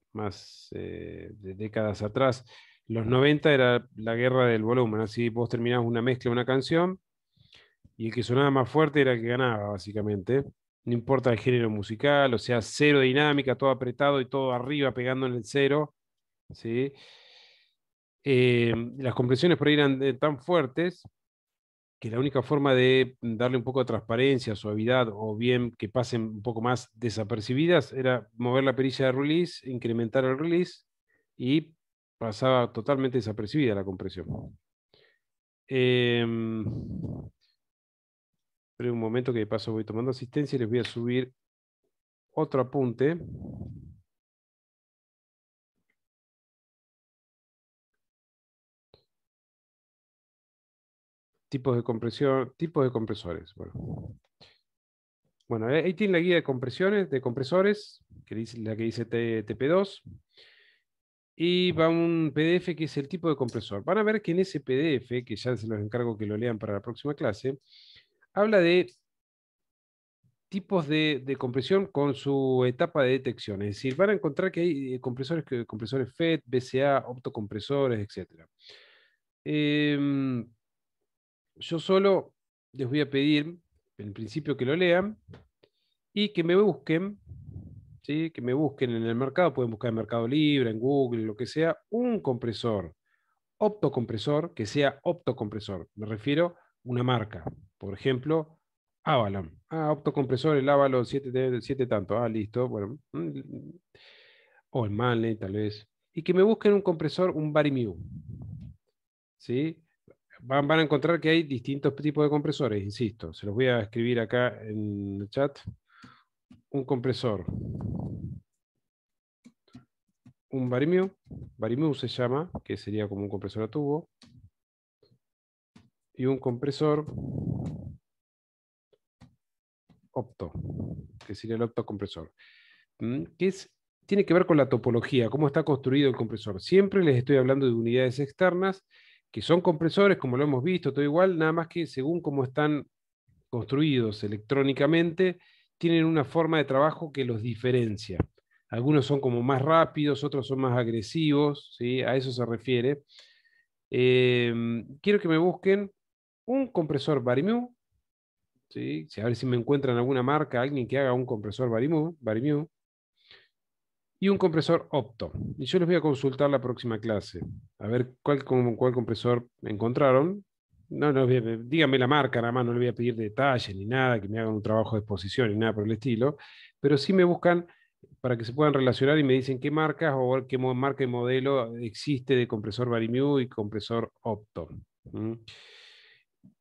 de décadas atrás. Los 90 era la guerra del volumen. Así vos terminabas una mezcla de una canción y el que sonaba más fuerte era el que ganaba, básicamente. No importa el género musical, o sea, cero dinámica, todo apretado y todo arriba pegando en el cero. ¿Sí? Las compresiones por ahí eran tan fuertes que la única forma de darle un poco de transparencia, suavidad o bien que pasen un poco más desapercibidas era mover la perilla de release, incrementar el release y pasaba totalmente desapercibida la compresión. Esperen un momento que de paso voy tomando asistencia y les voy a subir otro apunte. Tipos de compresión, tipos de compresores. Bueno, ahí tiene la guía de compresiones, de compresores, la que dice TP2. Y va un PDF que es el tipo de compresor. Van a ver que en ese PDF, que ya se los encargo que lo lean para la próxima clase, habla de tipos de compresión con su etapa de detección. Es decir, van a encontrar que hay compresores FET, BCA, optocompresores, etc. Yo solo les voy a pedir, en principio, que lo lean y que me busquen, ¿sí? Que me busquen en el mercado, pueden buscar en Mercado Libre, en Google, lo que sea, un compresor optocompresor que sea optocompresor. Me refiero a una marca. Por ejemplo, Avalon. Optocompresor, el Avalon 7 tanto. Listo. Bueno. O el Manley, tal vez. Y que me busquen un compresor, un Varimew. ¿Sí? Van a encontrar que hay distintos tipos de compresores, insisto. Se los voy a escribir acá en el chat. Un compresor. Un Varimew se llama, que sería como un compresor a tubo. Y un compresor opto, que sería el optocompresor. Tiene que ver con la topología, cómo está construido el compresor. Siempre les estoy hablando de unidades externas, que son compresores, como lo hemos visto, todo igual, nada más que según cómo están construidos electrónicamente, tienen una forma de trabajo que los diferencia. Algunos son como más rápidos, otros son más agresivos, ¿sí? A eso se refiere. Quiero que me busquen un compresor Varimew, ¿sí? A ver si me encuentran alguna marca, alguien que haga un compresor Varimew y un compresor Opto. Y yo les voy a consultar la próxima clase, a ver cuál compresor encontraron. No, díganme la marca, nada más, no le voy a pedir detalles ni nada, que me hagan un trabajo de exposición ni nada por el estilo, pero sí me buscan para que se puedan relacionar y me dicen qué marcas o qué marca y modelo existe de compresor Varimew y compresor Opto.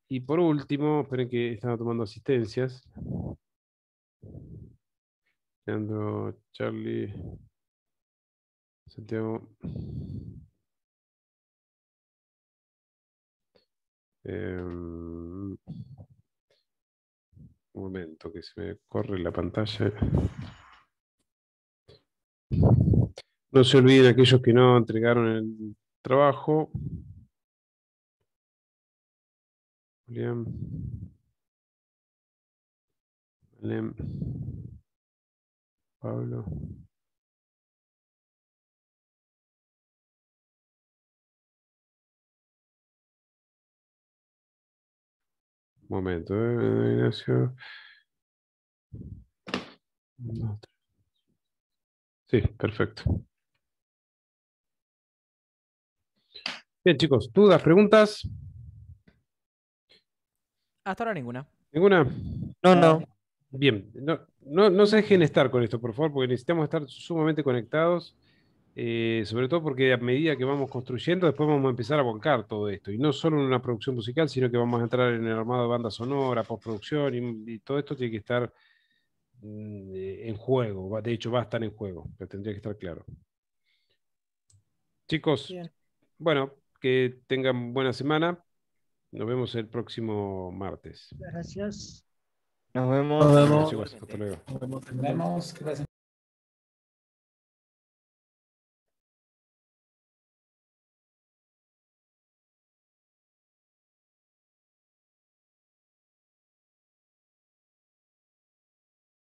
Y por último, esperen que estaba tomando asistencias. Leandro, Charlie, Santiago. Un momento que se me corre la pantalla. No se olviden aquellos que no entregaron el trabajo. Julián. Malem. Pablo. Un momento, Ignacio. 2, 3. Sí, perfecto. Bien, chicos, ¿dudas, preguntas? Hasta ahora ninguna. ¿Ninguna? No. Bien, no se dejen estar con esto, por favor, porque necesitamos estar sumamente conectados, sobre todo porque a medida que vamos construyendo, después vamos a empezar a volcar todo esto, y no solo en una producción musical, sino que vamos a entrar en el armado de banda sonora, postproducción, y todo esto tiene que estar en juego, de hecho va a estar en juego, pero tendría que estar claro. Chicos, Bien. bueno, que tengan buena semana, nos vemos el próximo martes. Gracias. Nos vemos. Nos Bueno, vemos. chicos, hasta luego. Nos vemos. Nos vemos. Que pasen